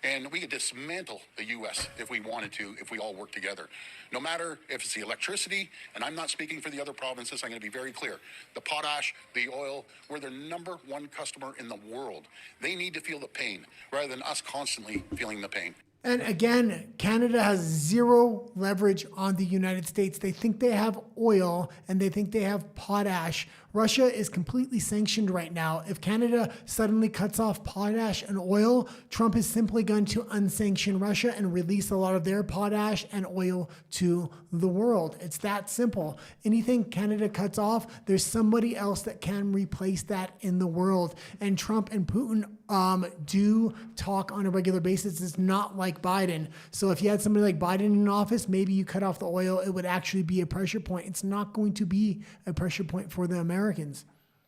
And we could dismantle the U.S. if we wanted to, if we all work together. No matter if it's the electricity, and I'm not speaking for the other provinces, I'm going to be very clear. The potash, the oil, we're their number one customer in the world. They need to feel the pain rather than us constantly feeling the pain. And again, Canada has zero leverage on the United States. They think they have oil and they think they have potash. Russia is completely sanctioned right now. If Canada suddenly cuts off potash and oil, Trump is simply going to unsanction Russia and release a lot of their potash and oil to the world. It's that simple. Anything Canada cuts off, there's somebody else that can replace that in the world. And Trump and Putin do talk on a regular basis. It's not like Biden. So if you had somebody like Biden in office, maybe you cut off the oil, it would actually be a pressure point. It's not going to be a pressure point for the Americans.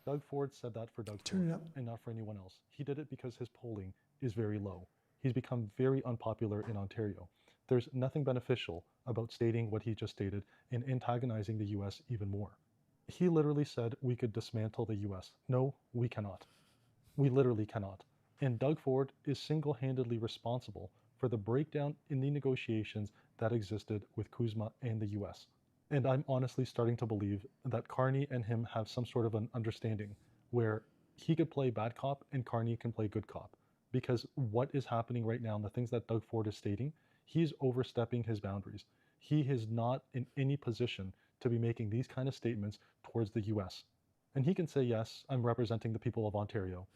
Doug Ford said that for Doug Turn it Ford up. and not for anyone else. He did it because his polling is very low. He's become very unpopular in Ontario. There's nothing beneficial about stating what he just stated and antagonizing the US even more. He literally said we could dismantle the US. No, we cannot. We literally cannot. And Doug Ford is single-handedly responsible for the breakdown in the negotiations that existed with Kuzma and the US. And I'm honestly starting to believe that Carney and him have some sort of an understanding where he could play bad cop and Carney can play good cop. Because what is happening right now and the things that Doug Ford is stating, he's overstepping his boundaries. He is not in any position to be making these kind of statements towards the US. And he can say, yes, I'm representing the people of Ontario.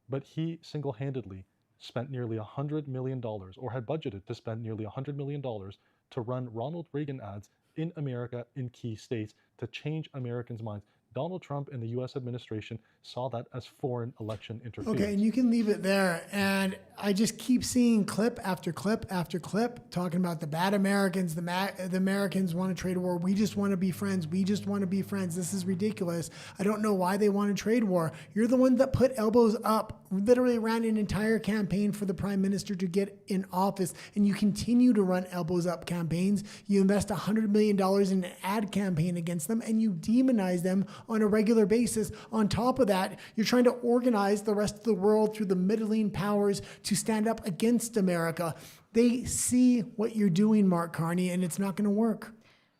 But he single-handedly spent nearly $100 million, or had budgeted to spend nearly $100 million to run Ronald Reagan ads in America in key states to change Americans' minds. Donald Trump and the U.S. administration saw that as foreign election interference. Okay, and you can leave it there. And I just keep seeing clip after clip after clip talking about the bad Americans. The Americans want to trade a war. We just want to be friends. We just want to be friends. This is ridiculous. I don't know why they want to trade war. You're the one that put elbows up, literally ran an entire campaign for the prime minister to get in office, and you continue to run elbows up campaigns. You invest $100 million in an ad campaign against them, and you demonize them on a regular basis. On top of that, you're trying to organize the rest of the world through the middling powers to stand up against America. They see what you're doing, Mark Carney, and it's not going to work.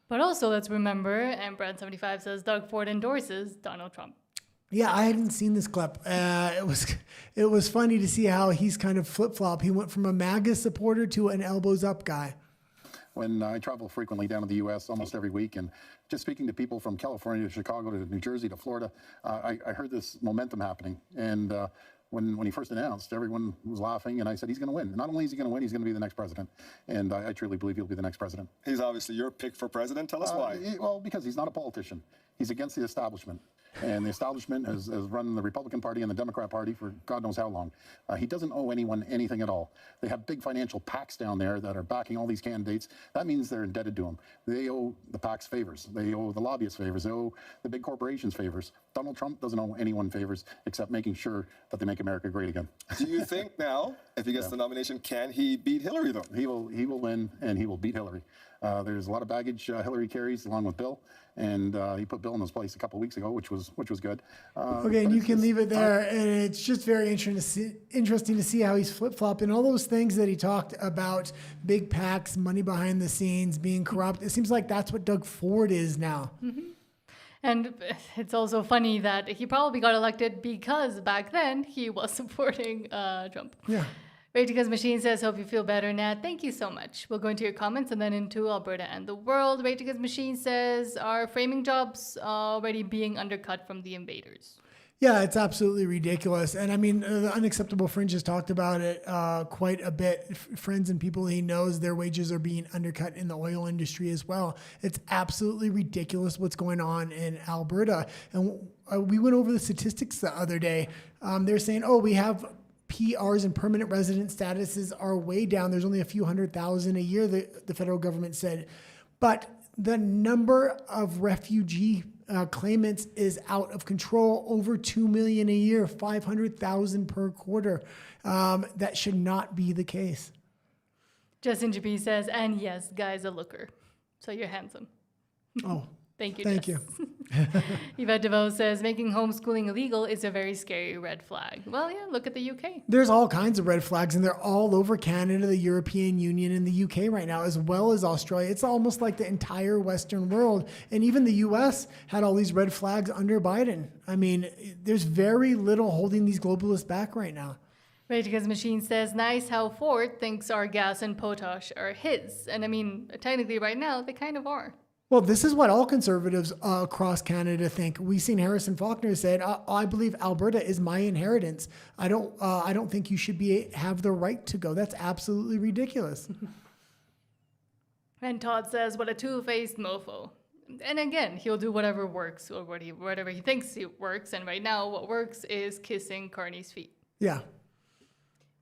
But also, let's remember, and Brad75 says Doug Ford endorses Donald Trump. Yeah, I hadn't seen this clip. It was funny to see how he's kind of flip-flop. He went from a MAGA supporter to an elbows up guy. When I travel frequently down to the U.S. almost every week, and just speaking to people from California to Chicago to New Jersey to Florida, I heard this momentum happening. And when he first announced, everyone was laughing, and I said, he's going to win. Not only is he going to win, he's going to be the next president. And I truly believe he'll be the next president. He's obviously your pick for president. Tell us why. Well, because he's not a politician. He's against the establishment. And the establishment has run the Republican Party and the Democrat Party for God knows how long. He doesn't owe anyone anything at all. They have big financial PACs down there that are backing all these candidates. That means they're indebted to him. They owe the PACs favors. They owe the lobbyists favors. They owe the big corporations favors. Donald Trump doesn't owe anyone favors except making sure that they make America great again. Do you think now, if he gets the nomination, can he beat Hillary, though? He will win, and he will beat Hillary. There's a lot of baggage Hillary carries along with Bill, and he put Bill in his place a couple of weeks ago, which was good. Okay, and you can leave it there, and it's just very interesting to see how he's flip-flopping all those things that he talked about, big PACs, money behind the scenes, being corrupt. It seems like that's what Doug Ford is now. Mm-hmm. And it's also funny that he probably got elected because back then he was supporting Trump. Yeah. Rage Machine says, hope you feel better, Nat. Thank you so much. We'll go into your comments and then into Alberta and the world. Rage Machine says, are framing jobs already being undercut from the invaders? Yeah, it's absolutely ridiculous. And I mean, the Unacceptable Fringe has talked about it quite a bit. Friends and people he knows, their wages are being undercut in the oil industry as well. It's absolutely ridiculous what's going on in Alberta. And we went over the statistics the other day. They're saying, we have PRs and permanent resident statuses are way down. There's only a few 100,000 a year, the federal government said. But the number of refugee claimants is out of control, over 2 million a year, 500,000 per quarter. That should not be the case. Justin GP says, and yes, guy's a looker. So you're handsome. Oh, Thank you, Thank Jess. you. Yvette DeVoe says, making homeschooling illegal is a very scary red flag. Well, yeah, look at the UK. There's all kinds of red flags, and they're all over Canada, the European Union, and the UK right now, as well as Australia. It's almost like the entire Western world. And even the US had all these red flags under Biden. I mean, there's very little holding these globalists back right now. Rage Against the Machine says, nice how Ford thinks our gas and potash are his. And I mean, technically right now, they kind of are. Well, this is what all conservatives across Canada think. We've seen Harrison Faulkner said, "I believe Alberta is my inheritance. I don't think you should have the right to go." That's absolutely ridiculous. And Todd says, what a two-faced mofo. And again, he'll do whatever works or whatever he thinks it works. And right now, what works is kissing Carney's feet. Yeah.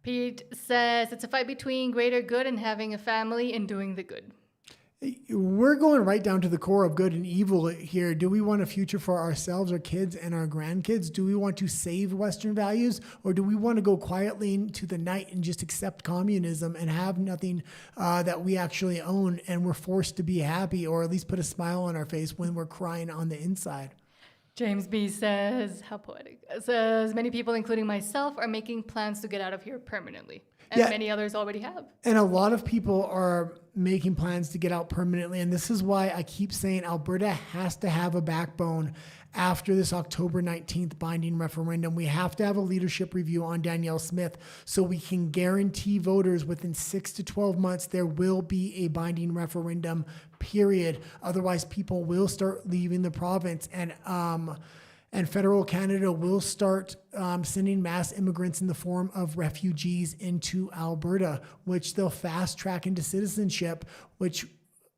Pete says it's a fight between greater good and having a family and doing the good. We're going right down to the core of good and evil here. Do we want a future for ourselves, our kids, and our grandkids? Do we want to save Western values, or do we want to go quietly into the night and just accept communism and have nothing that we actually own, and we're forced to be happy, or at least put a smile on our face when we're crying on the inside? James B. says, how poetic, says, many people, including myself, are making plans to get out of here permanently. And many others already have. And a lot of people are making plans to get out permanently. And this is why I keep saying Alberta has to have a backbone after this October 19th binding referendum. We have to have a leadership review on Danielle Smith so we can guarantee voters within 6 to 12 months there will be a binding referendum, period. Otherwise, people will start leaving the province, and federal Canada will start sending mass immigrants in the form of refugees into Alberta, which they'll fast track into citizenship, which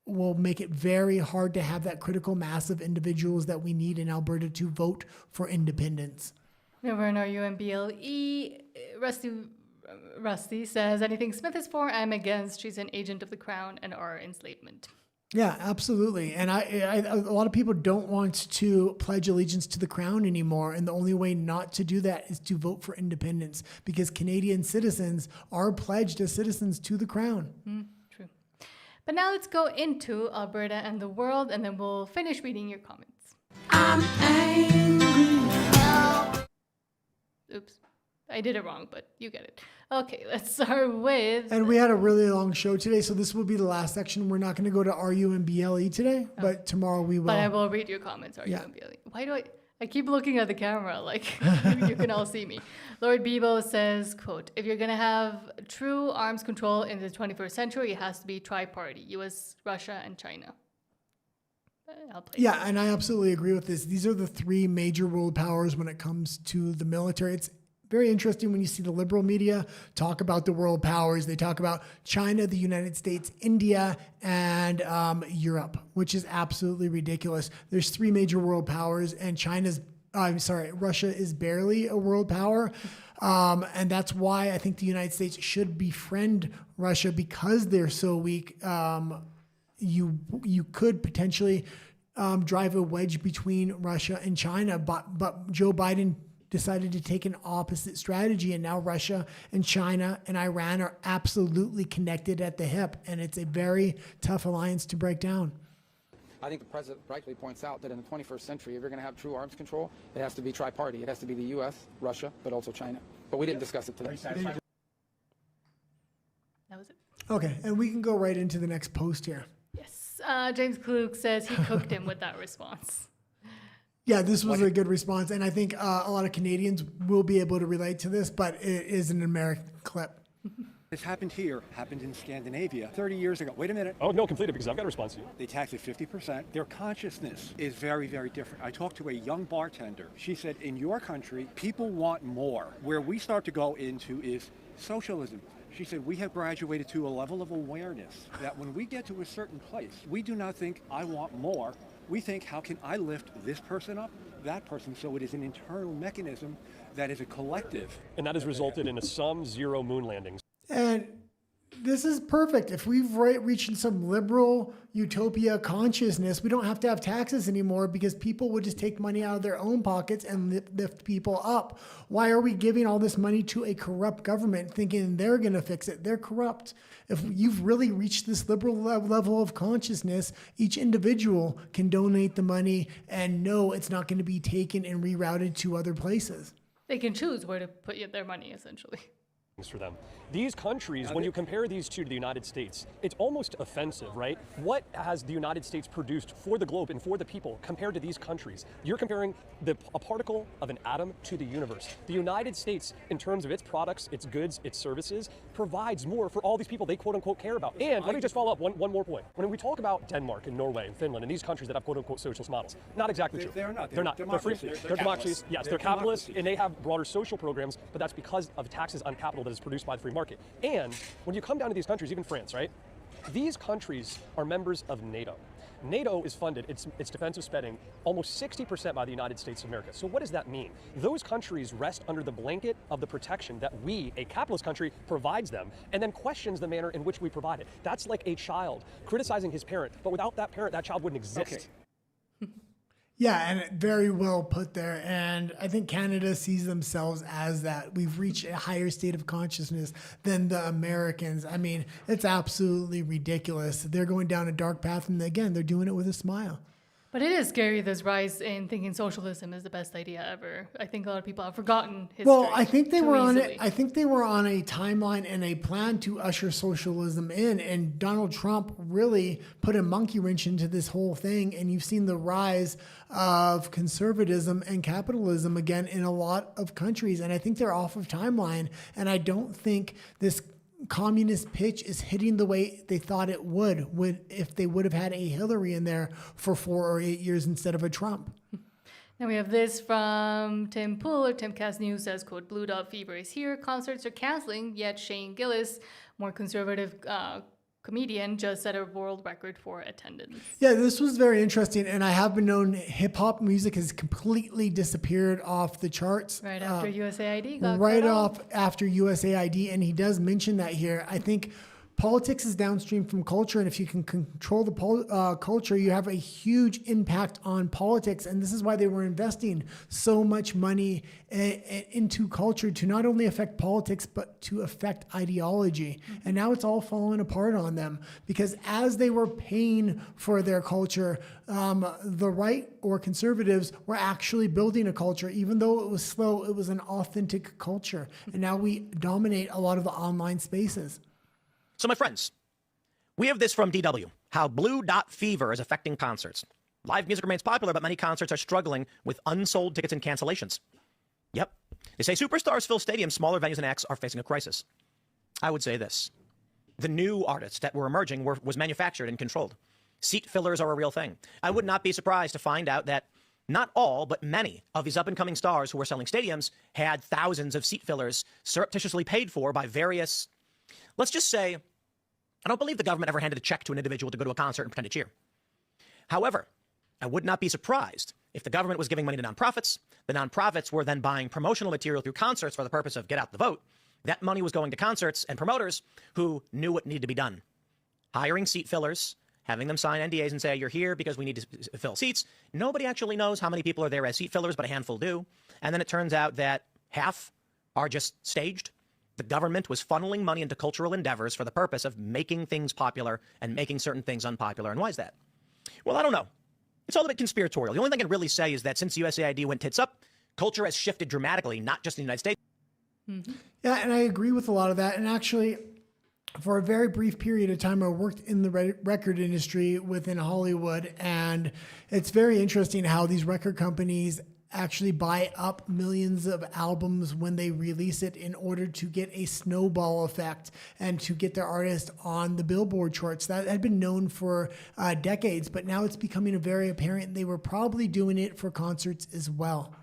will make it very hard to have that critical mass of individuals that we need in Alberta to vote for independence. Over in our UMBLE, Rusty says, anything Smith is for, I'm against. She's an agent of the crown and our enslavement. Yeah, absolutely. And a lot of people don't want to pledge allegiance to the crown anymore. And the only way not to do that is to vote for independence, because Canadian citizens are pledged as citizens to the crown. True. But now let's go into Alberta and the world, and then we'll finish reading your comments. I'm angry. Oops. I did it wrong, but you get it. Okay, let's start with... And we had a really long show today, so this will be the last section. We're not going to go to RU and BLE today, but tomorrow we will. But I will read your comments, RU and BLE. Why do I keep looking at the camera like you can all see me. Lord Bebo says, quote, if you're going to have true arms control in the 21st century, it has to be tri-party, US, Russia, and China. Yeah, and I absolutely agree with this. These are the three major world powers when it comes to the military. It's very interesting when you see the liberal media talk about the world powers. They talk about China, the United States, India, and Europe, which is absolutely ridiculous. There's three major world powers, and Russia is barely a world power. And that's why I think the United States should befriend Russia, because they're so weak. You could potentially drive a wedge between Russia and China, but Joe Biden decided to take an opposite strategy, and now Russia and China and Iran are absolutely connected at the hip, and it's a very tough alliance to break down. I think the president rightly points out that in the 21st century, if you're going to have true arms control, it has to be tri-party. It has to be the U.S., Russia, but also China. But we didn't discuss it today. That was it. Okay, and we can go right into the next post here. Yes. James Klug says he cooked him with that response. Yeah, this was a good response, and I think a lot of Canadians will be able to relate to this, but it is an American clip. This happened here, happened in Scandinavia 30 years ago. Wait a minute. Oh, no, complete it, because I've got a response to you. They tax it 50%. Their consciousness is very, very different. I talked to a young bartender. She said, in your country, people want more. Where we start to go into is socialism. She said, we have graduated to a level of awareness that when we get to a certain place, we do not think, I want more. We think, how can I lift this person up, that person? So it is an internal mechanism that is a collective. And that has resulted in some 0 moon landings. And This is perfect. If we've reached some liberal utopia consciousness, we don't have to have taxes anymore because people would just take money out of their own pockets and lift people up. Why are we giving all this money to a corrupt government thinking they're going to fix it? They're corrupt. If you've really reached this liberal level of consciousness, each individual can donate the money and know it's not going to be taken and rerouted to other places. They can choose where to put their money, essentially. For them. These countries, when you compare these two to the United States, it's almost offensive, right? What has the United States produced for the globe and for the people compared to these countries? You're comparing a particle of an atom to the universe. The United States, in terms of its products, its goods, its services, provides more for all these people they quote unquote care about. And let me just follow up one more point. When we talk about Denmark and Norway and Finland and these countries that have quote unquote socialist models, not exactly true. They're not. They're not. They're free. They're democracies. Yes, they're capitalists and they have broader social programs, but that's because of taxes on capital that is produced by the free market. And when you come down to these countries, even France, right? These countries are members of NATO. NATO is funded, its defensive spending, almost 60% by the United States of America. So what does that mean? Those countries rest under the blanket of the protection that we, a capitalist country, provides them, and then questions the manner in which we provide it. That's like a child criticizing his parent, but without that parent, that child wouldn't exist. Okay. Yeah, and very well put there. And I think Canada sees themselves as that. We've reached a higher state of consciousness than the Americans. I mean, it's absolutely ridiculous. They're going down a dark path, and again, they're doing it with a smile. But it is scary, this rise in thinking socialism is the best idea ever. I think a lot of people have forgotten history. Well, I think they were on easily. it. I think they were on a timeline and a plan to usher socialism in, and Donald Trump really put a monkey wrench into this whole thing. And you've seen the rise of conservatism and capitalism again in a lot of countries. And I think they're off of timeline. And I don't think this communist pitch is hitting the way they thought it would if they would have had a Hillary in there for 4 or 8 years instead of a Trump. Now we have this from Tim Pool, or Timcast News says, quote, Blue Dot Fever is here. Concerts are canceling, yet Shane Gillis, more conservative comedian, just set a world record for attendance. Yeah, this was very interesting. And I have been known hip hop music has completely disappeared off the charts. Right after USAID got Right cut off after USAID. And he does mention that here. I think politics is downstream from culture, and if you can control the culture, you have a huge impact on politics. And this is why they were investing so much money into culture to not only affect politics, but to affect ideology. Mm-hmm. And now it's all falling apart on them because as they were paying for their culture, the right or conservatives were actually building a culture. Even though it was slow, it was an authentic culture. And now we dominate a lot of the online spaces. So, my friends, we have this from DW, how Blue Dot Fever is affecting concerts. Live music remains popular, but many concerts are struggling with unsold tickets and cancellations. Yep. They say superstars fill stadiums, smaller venues and acts are facing a crisis. I would say this. The new artists that were emerging was manufactured and controlled. Seat fillers are a real thing. I would not be surprised to find out that not all, but many of these up-and-coming stars who were selling stadiums had thousands of seat fillers surreptitiously paid for by various... Let's just say, I don't believe the government ever handed a check to an individual to go to a concert and pretend to cheer. However, I would not be surprised if the government was giving money to nonprofits. The nonprofits were then buying promotional material through concerts for the purpose of get out the vote. That money was going to concerts and promoters who knew what needed to be done. Hiring seat fillers, having them sign NDAs and say, you're here because we need to fill seats. Nobody actually knows how many people are there as seat fillers, but a handful do. And then it turns out that half are just staged. The government was funneling money into cultural endeavors for the purpose of making things popular and making certain things unpopular. And why is that? Well, I don't know. It's all a bit conspiratorial. The only thing I can really say is that since USAID went tits up, culture has shifted dramatically, not just in the United States. Mm-hmm. Yeah, and I agree with a lot of that. And actually, for a very brief period of time, I worked in the record industry within Hollywood. And it's very interesting how these record companies actually buy up millions of albums when they release it in order to get a snowball effect and to get their artist on the Billboard charts. That had been known for decades, but now it's becoming very apparent they were probably doing it for concerts as well.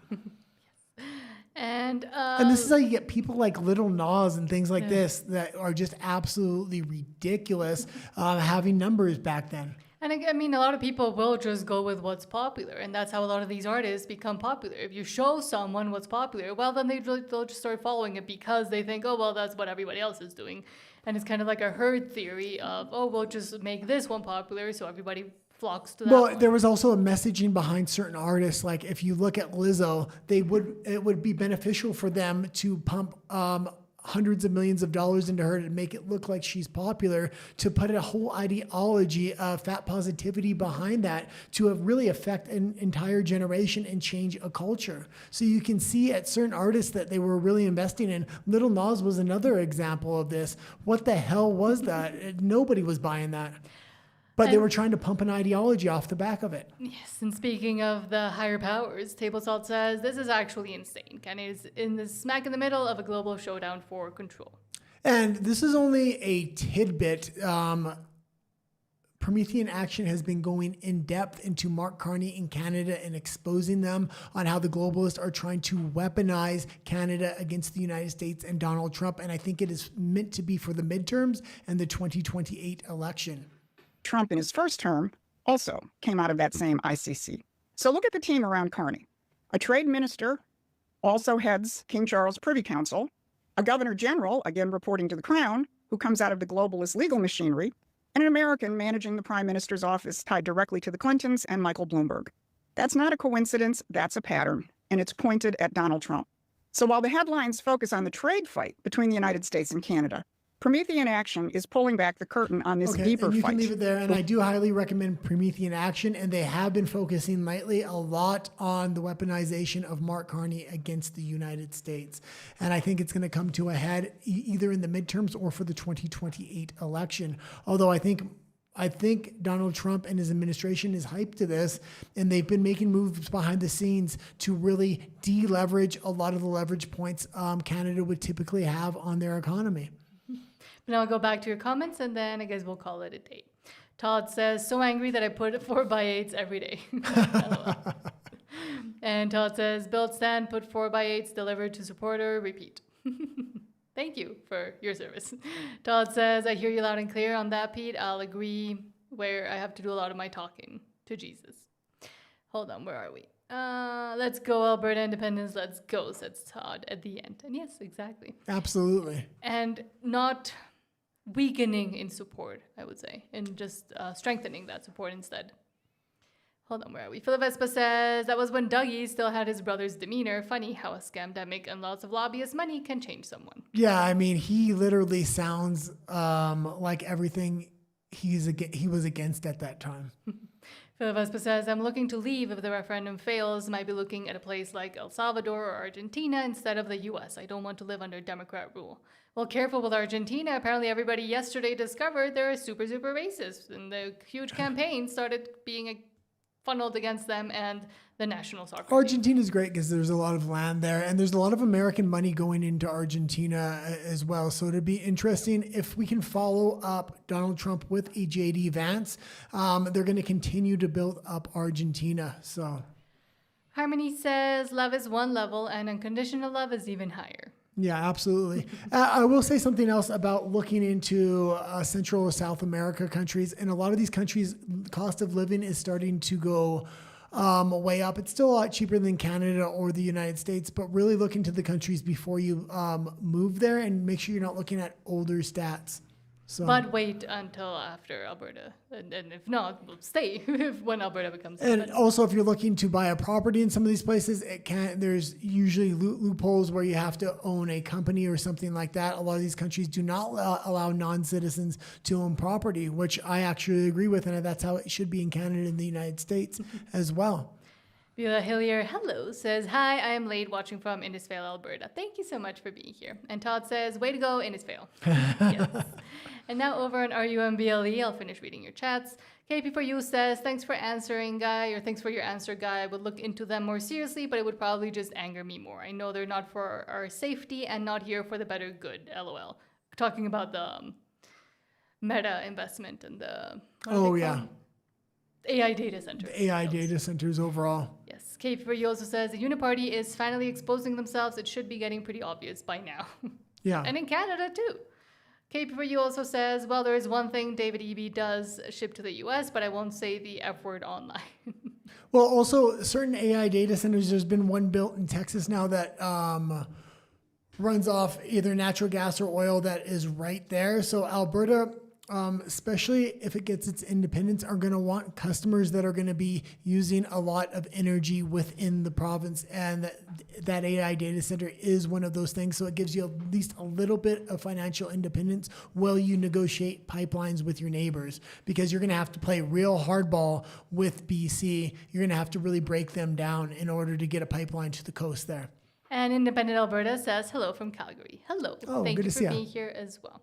And this is how you get people like Little Nas and things like this that are just absolutely ridiculous having numbers back then. And I mean, a lot of people will just go with what's popular, and that's how a lot of these artists become popular. If you show someone what's popular, well, then they'll just start following it because they think, oh, well, that's what everybody else is doing. And it's kind of like a herd theory of, oh, we'll just make this one popular so everybody flocks to that Well, one. there was also a messaging behind certain artists. Like if you look at Lizzo, it would be beneficial for them to pump hundreds of millions of dollars into her to make it look like she's popular, to put a whole ideology of fat positivity behind that to really affect an entire generation and change a culture. So you can see at certain artists that they were really investing in. Lil Nas was another example of this. What the hell was that? Nobody was buying that. But they were trying to pump an ideology off the back of it. Yes, and speaking of the higher powers, Table Salt says this is actually insane. Carney is in the smack in the middle of a global showdown for control. And this is only a tidbit. Promethean Action has been going in depth into Mark Carney in Canada and exposing them on how the globalists are trying to weaponize Canada against the United States and Donald Trump. And I think it is meant to be for the midterms and the 2028 election. Trump in his first term also came out of that same ICC. So look at the team around Carney. A trade minister also heads King Charles Privy Council, a governor general, again reporting to the Crown, who comes out of the globalist legal machinery, and an American managing the prime minister's office tied directly to the Clintons and Michael Bloomberg. That's not a coincidence, that's a pattern, and it's pointed at Donald Trump. So while the headlines focus on the trade fight between the United States and Canada, Promethean Action is pulling back the curtain on this deeper and you fight. can leave it there. And I do highly recommend Promethean Action. And they have been focusing lately a lot on the weaponization of Mark Carney against the United States. And I think it's going to come to a head either in the midterms or for the 2028 election. Although I think Donald Trump and his administration is hyped to this, and they've been making moves behind the scenes to really deleverage a lot of the leverage points Canada would typically have on their economy. But now I'll go back to your comments, and then I guess we'll call it a day. Todd says, so angry that I put 4x8s every day. And Todd says, build stand, put 4x8s, delivered to supporter, repeat. Thank you for your service. Todd says, I hear you loud and clear on that, Pete. I'll agree where I have to do a lot of my talking to Jesus. Hold on, where are we? Let's go, Alberta independence, let's go, says Todd at the end. And yes, exactly. Absolutely. And not weakening in support, I would say, and just strengthening that support instead. Hold on, where are we? Philip Vespa says, that was when Dougie still had his brother's demeanor. Funny how a scamdemic and lots of lobbyist money can change someone. Yeah, I mean, he literally sounds like everything he was against at that time. Philip Vespa says, I'm looking to leave if the referendum fails. Might be looking at a place like El Salvador or Argentina instead of the U.S. I don't want to live under Democrat rule. Well, careful with Argentina. Apparently everybody yesterday discovered they're super, super racist. And the huge campaign started being funneled against them and the national soccer team. Argentina's great because there's a lot of land there, and there's a lot of American money going into Argentina as well. So it'd be interesting if we can follow up Donald Trump with a J.D. Vance. They're going to continue to build up Argentina. So Harmony says, love is one level and unconditional love is even higher. Yeah, absolutely. I will say something else about looking into Central or South America countries. In a lot of these countries, cost of living is starting to go way up. It's still a lot cheaper than Canada or the United States, but really look into the countries before you move there and make sure you're not looking at older stats. So, but wait until after Alberta, and if not, we'll stay when Alberta becomes. And also, if you're looking to buy a property in some of these places, there's usually loopholes where you have to own a company or something like that. A lot of these countries do not allow non-citizens to own property, which I actually agree with, and that's how it should be in Canada and the United States as well. Beulah Hillier, hello, says, hi, I am late watching from Innisfail, Alberta. Thank you so much for being here. And Todd says, way to go, Innisfail. Yes. And now over on RUMBLE, I'll finish reading your chats. KP4U says, thanks for answering, Guy, or thanks for your answer, Guy. I would look into them more seriously, but it would probably just anger me more. I know they're not for our safety and not here for the better good, LOL. Talking about the Meta investment and the... Oh, yeah. AI data centers. AI data centers overall. Yes. KP4U also says, the Uniparty is finally exposing themselves. It should be getting pretty obvious by now. Yeah. And in Canada, too. KP4U also says, well, there is one thing David Eby does ship to the US, but I won't say the F word online. Well, also, certain AI data centers, there's been one built in Texas now that runs off either natural gas or oil that is right there. So Alberta, especially if it gets its independence, are going to want customers that are going to be using a lot of energy within the province. And that AI data center is one of those things. So it gives you at least a little bit of financial independence while you negotiate pipelines with your neighbors, because you're going to have to play real hardball with BC. You're going to have to really break them down in order to get a pipeline to the coast there. And Independent Alberta says hello from Calgary. Hello. Oh, Thank good you to for see ya. being here as well.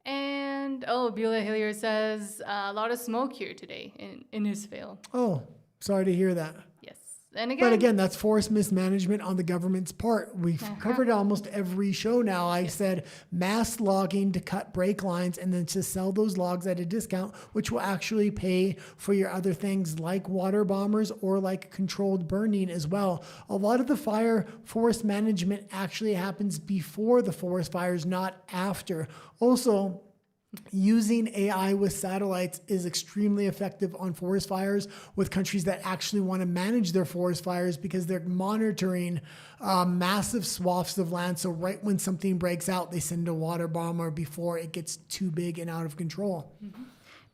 And Beulah Hillier says a lot of smoke here today in Innisfail. Oh, sorry to hear that. Yes. And But again, that's forest mismanagement on the government's part. We've Uh-huh. covered almost every show now. I said mass logging to cut brake lines and then to sell those logs at a discount, which will actually pay for your other things like water bombers or like controlled burning as well. A lot of the forest management actually happens before the forest fires, not after. Also, using AI with satellites is extremely effective on forest fires with countries that actually want to manage their forest fires, because they're monitoring massive swaths of land. So right when something breaks out, they send a water bomber before it gets too big and out of control. Mm-hmm.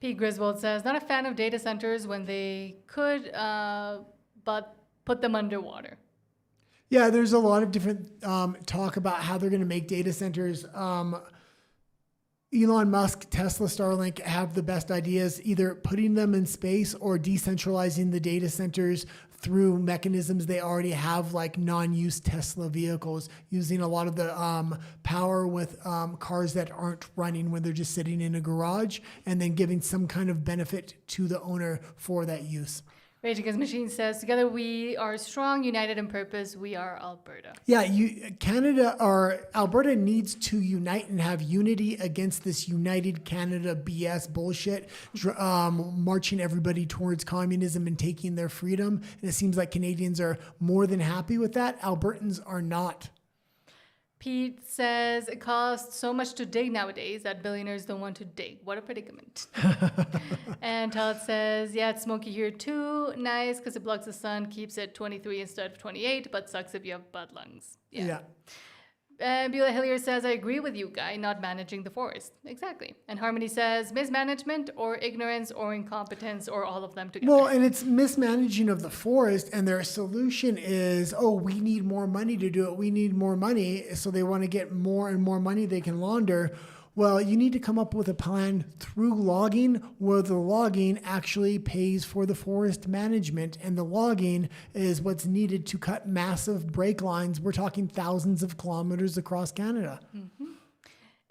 Pete Griswold says, not a fan of data centers when they could, but put them underwater. Yeah, there's a lot of different talk about how they're going to make data centers. Elon Musk, Tesla, Starlink have the best ideas, either putting them in space or decentralizing the data centers through mechanisms they already have, like non-use Tesla vehicles, using a lot of the power with cars that aren't running when they're just sitting in a garage, and then giving some kind of benefit to the owner for that use. Rage Against Machine says, together we are strong, united in purpose. We are Alberta. Yeah, Alberta needs to unite and have unity against this United Canada BS bullshit, marching everybody towards communism and taking their freedom. And it seems like Canadians are more than happy with that. Albertans are not. Pete says, it costs so much to dig nowadays that billionaires don't want to dig. What a predicament. And Todd says, yeah, it's smoky here too. Nice, because it blocks the sun, keeps it 23 instead of 28, but sucks if you have bad lungs. Yeah. And Beulah Hillier says, I agree with you, Guy, not managing the forest. Exactly. And Harmony says, mismanagement or ignorance or incompetence or all of them together. Well, and it's mismanaging of the forest, and their solution is, we need more money to do it. We need more money. So they want to get more and more money they can launder. Well, you need to come up with a plan through logging where the logging actually pays for the forest management, and the logging is what's needed to cut massive brake lines. We're talking thousands of kilometers across Canada. Mm-hmm.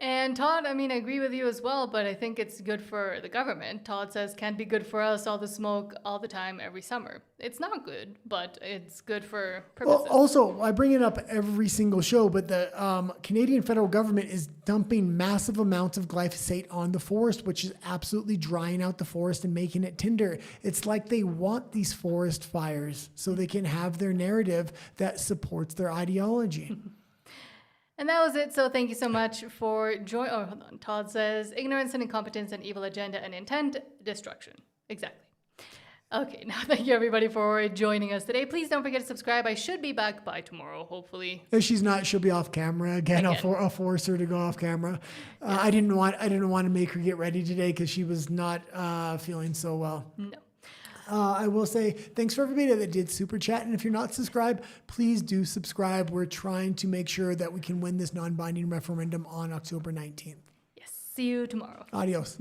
And Todd, I agree with you as well, but I think it's good for the government. Todd says, can't be good for us, all the smoke, all the time, every summer. It's not good, but it's good for purposes. Well, also, I bring it up every single show, but the Canadian federal government is dumping massive amounts of glyphosate on the forest, which is absolutely drying out the forest and making it tinder. It's like they want these forest fires so they can have their narrative that supports their ideology. And that was it. So thank you so much for joining. Oh, hold on. Todd says, ignorance and incompetence and evil agenda and intent, destruction. Exactly. Okay, now thank you everybody for joining us today. Please don't forget to subscribe. I should be back by tomorrow, hopefully. If she's not, she'll be off camera again. I'll force her to go off camera. I didn't want to make her get ready today because she was not feeling so well. No. I will say thanks for everybody that did super chat. And if you're not subscribed, please do subscribe. We're trying to make sure that we can win this non-binding referendum on October 19th. Yes. See you tomorrow. Adios.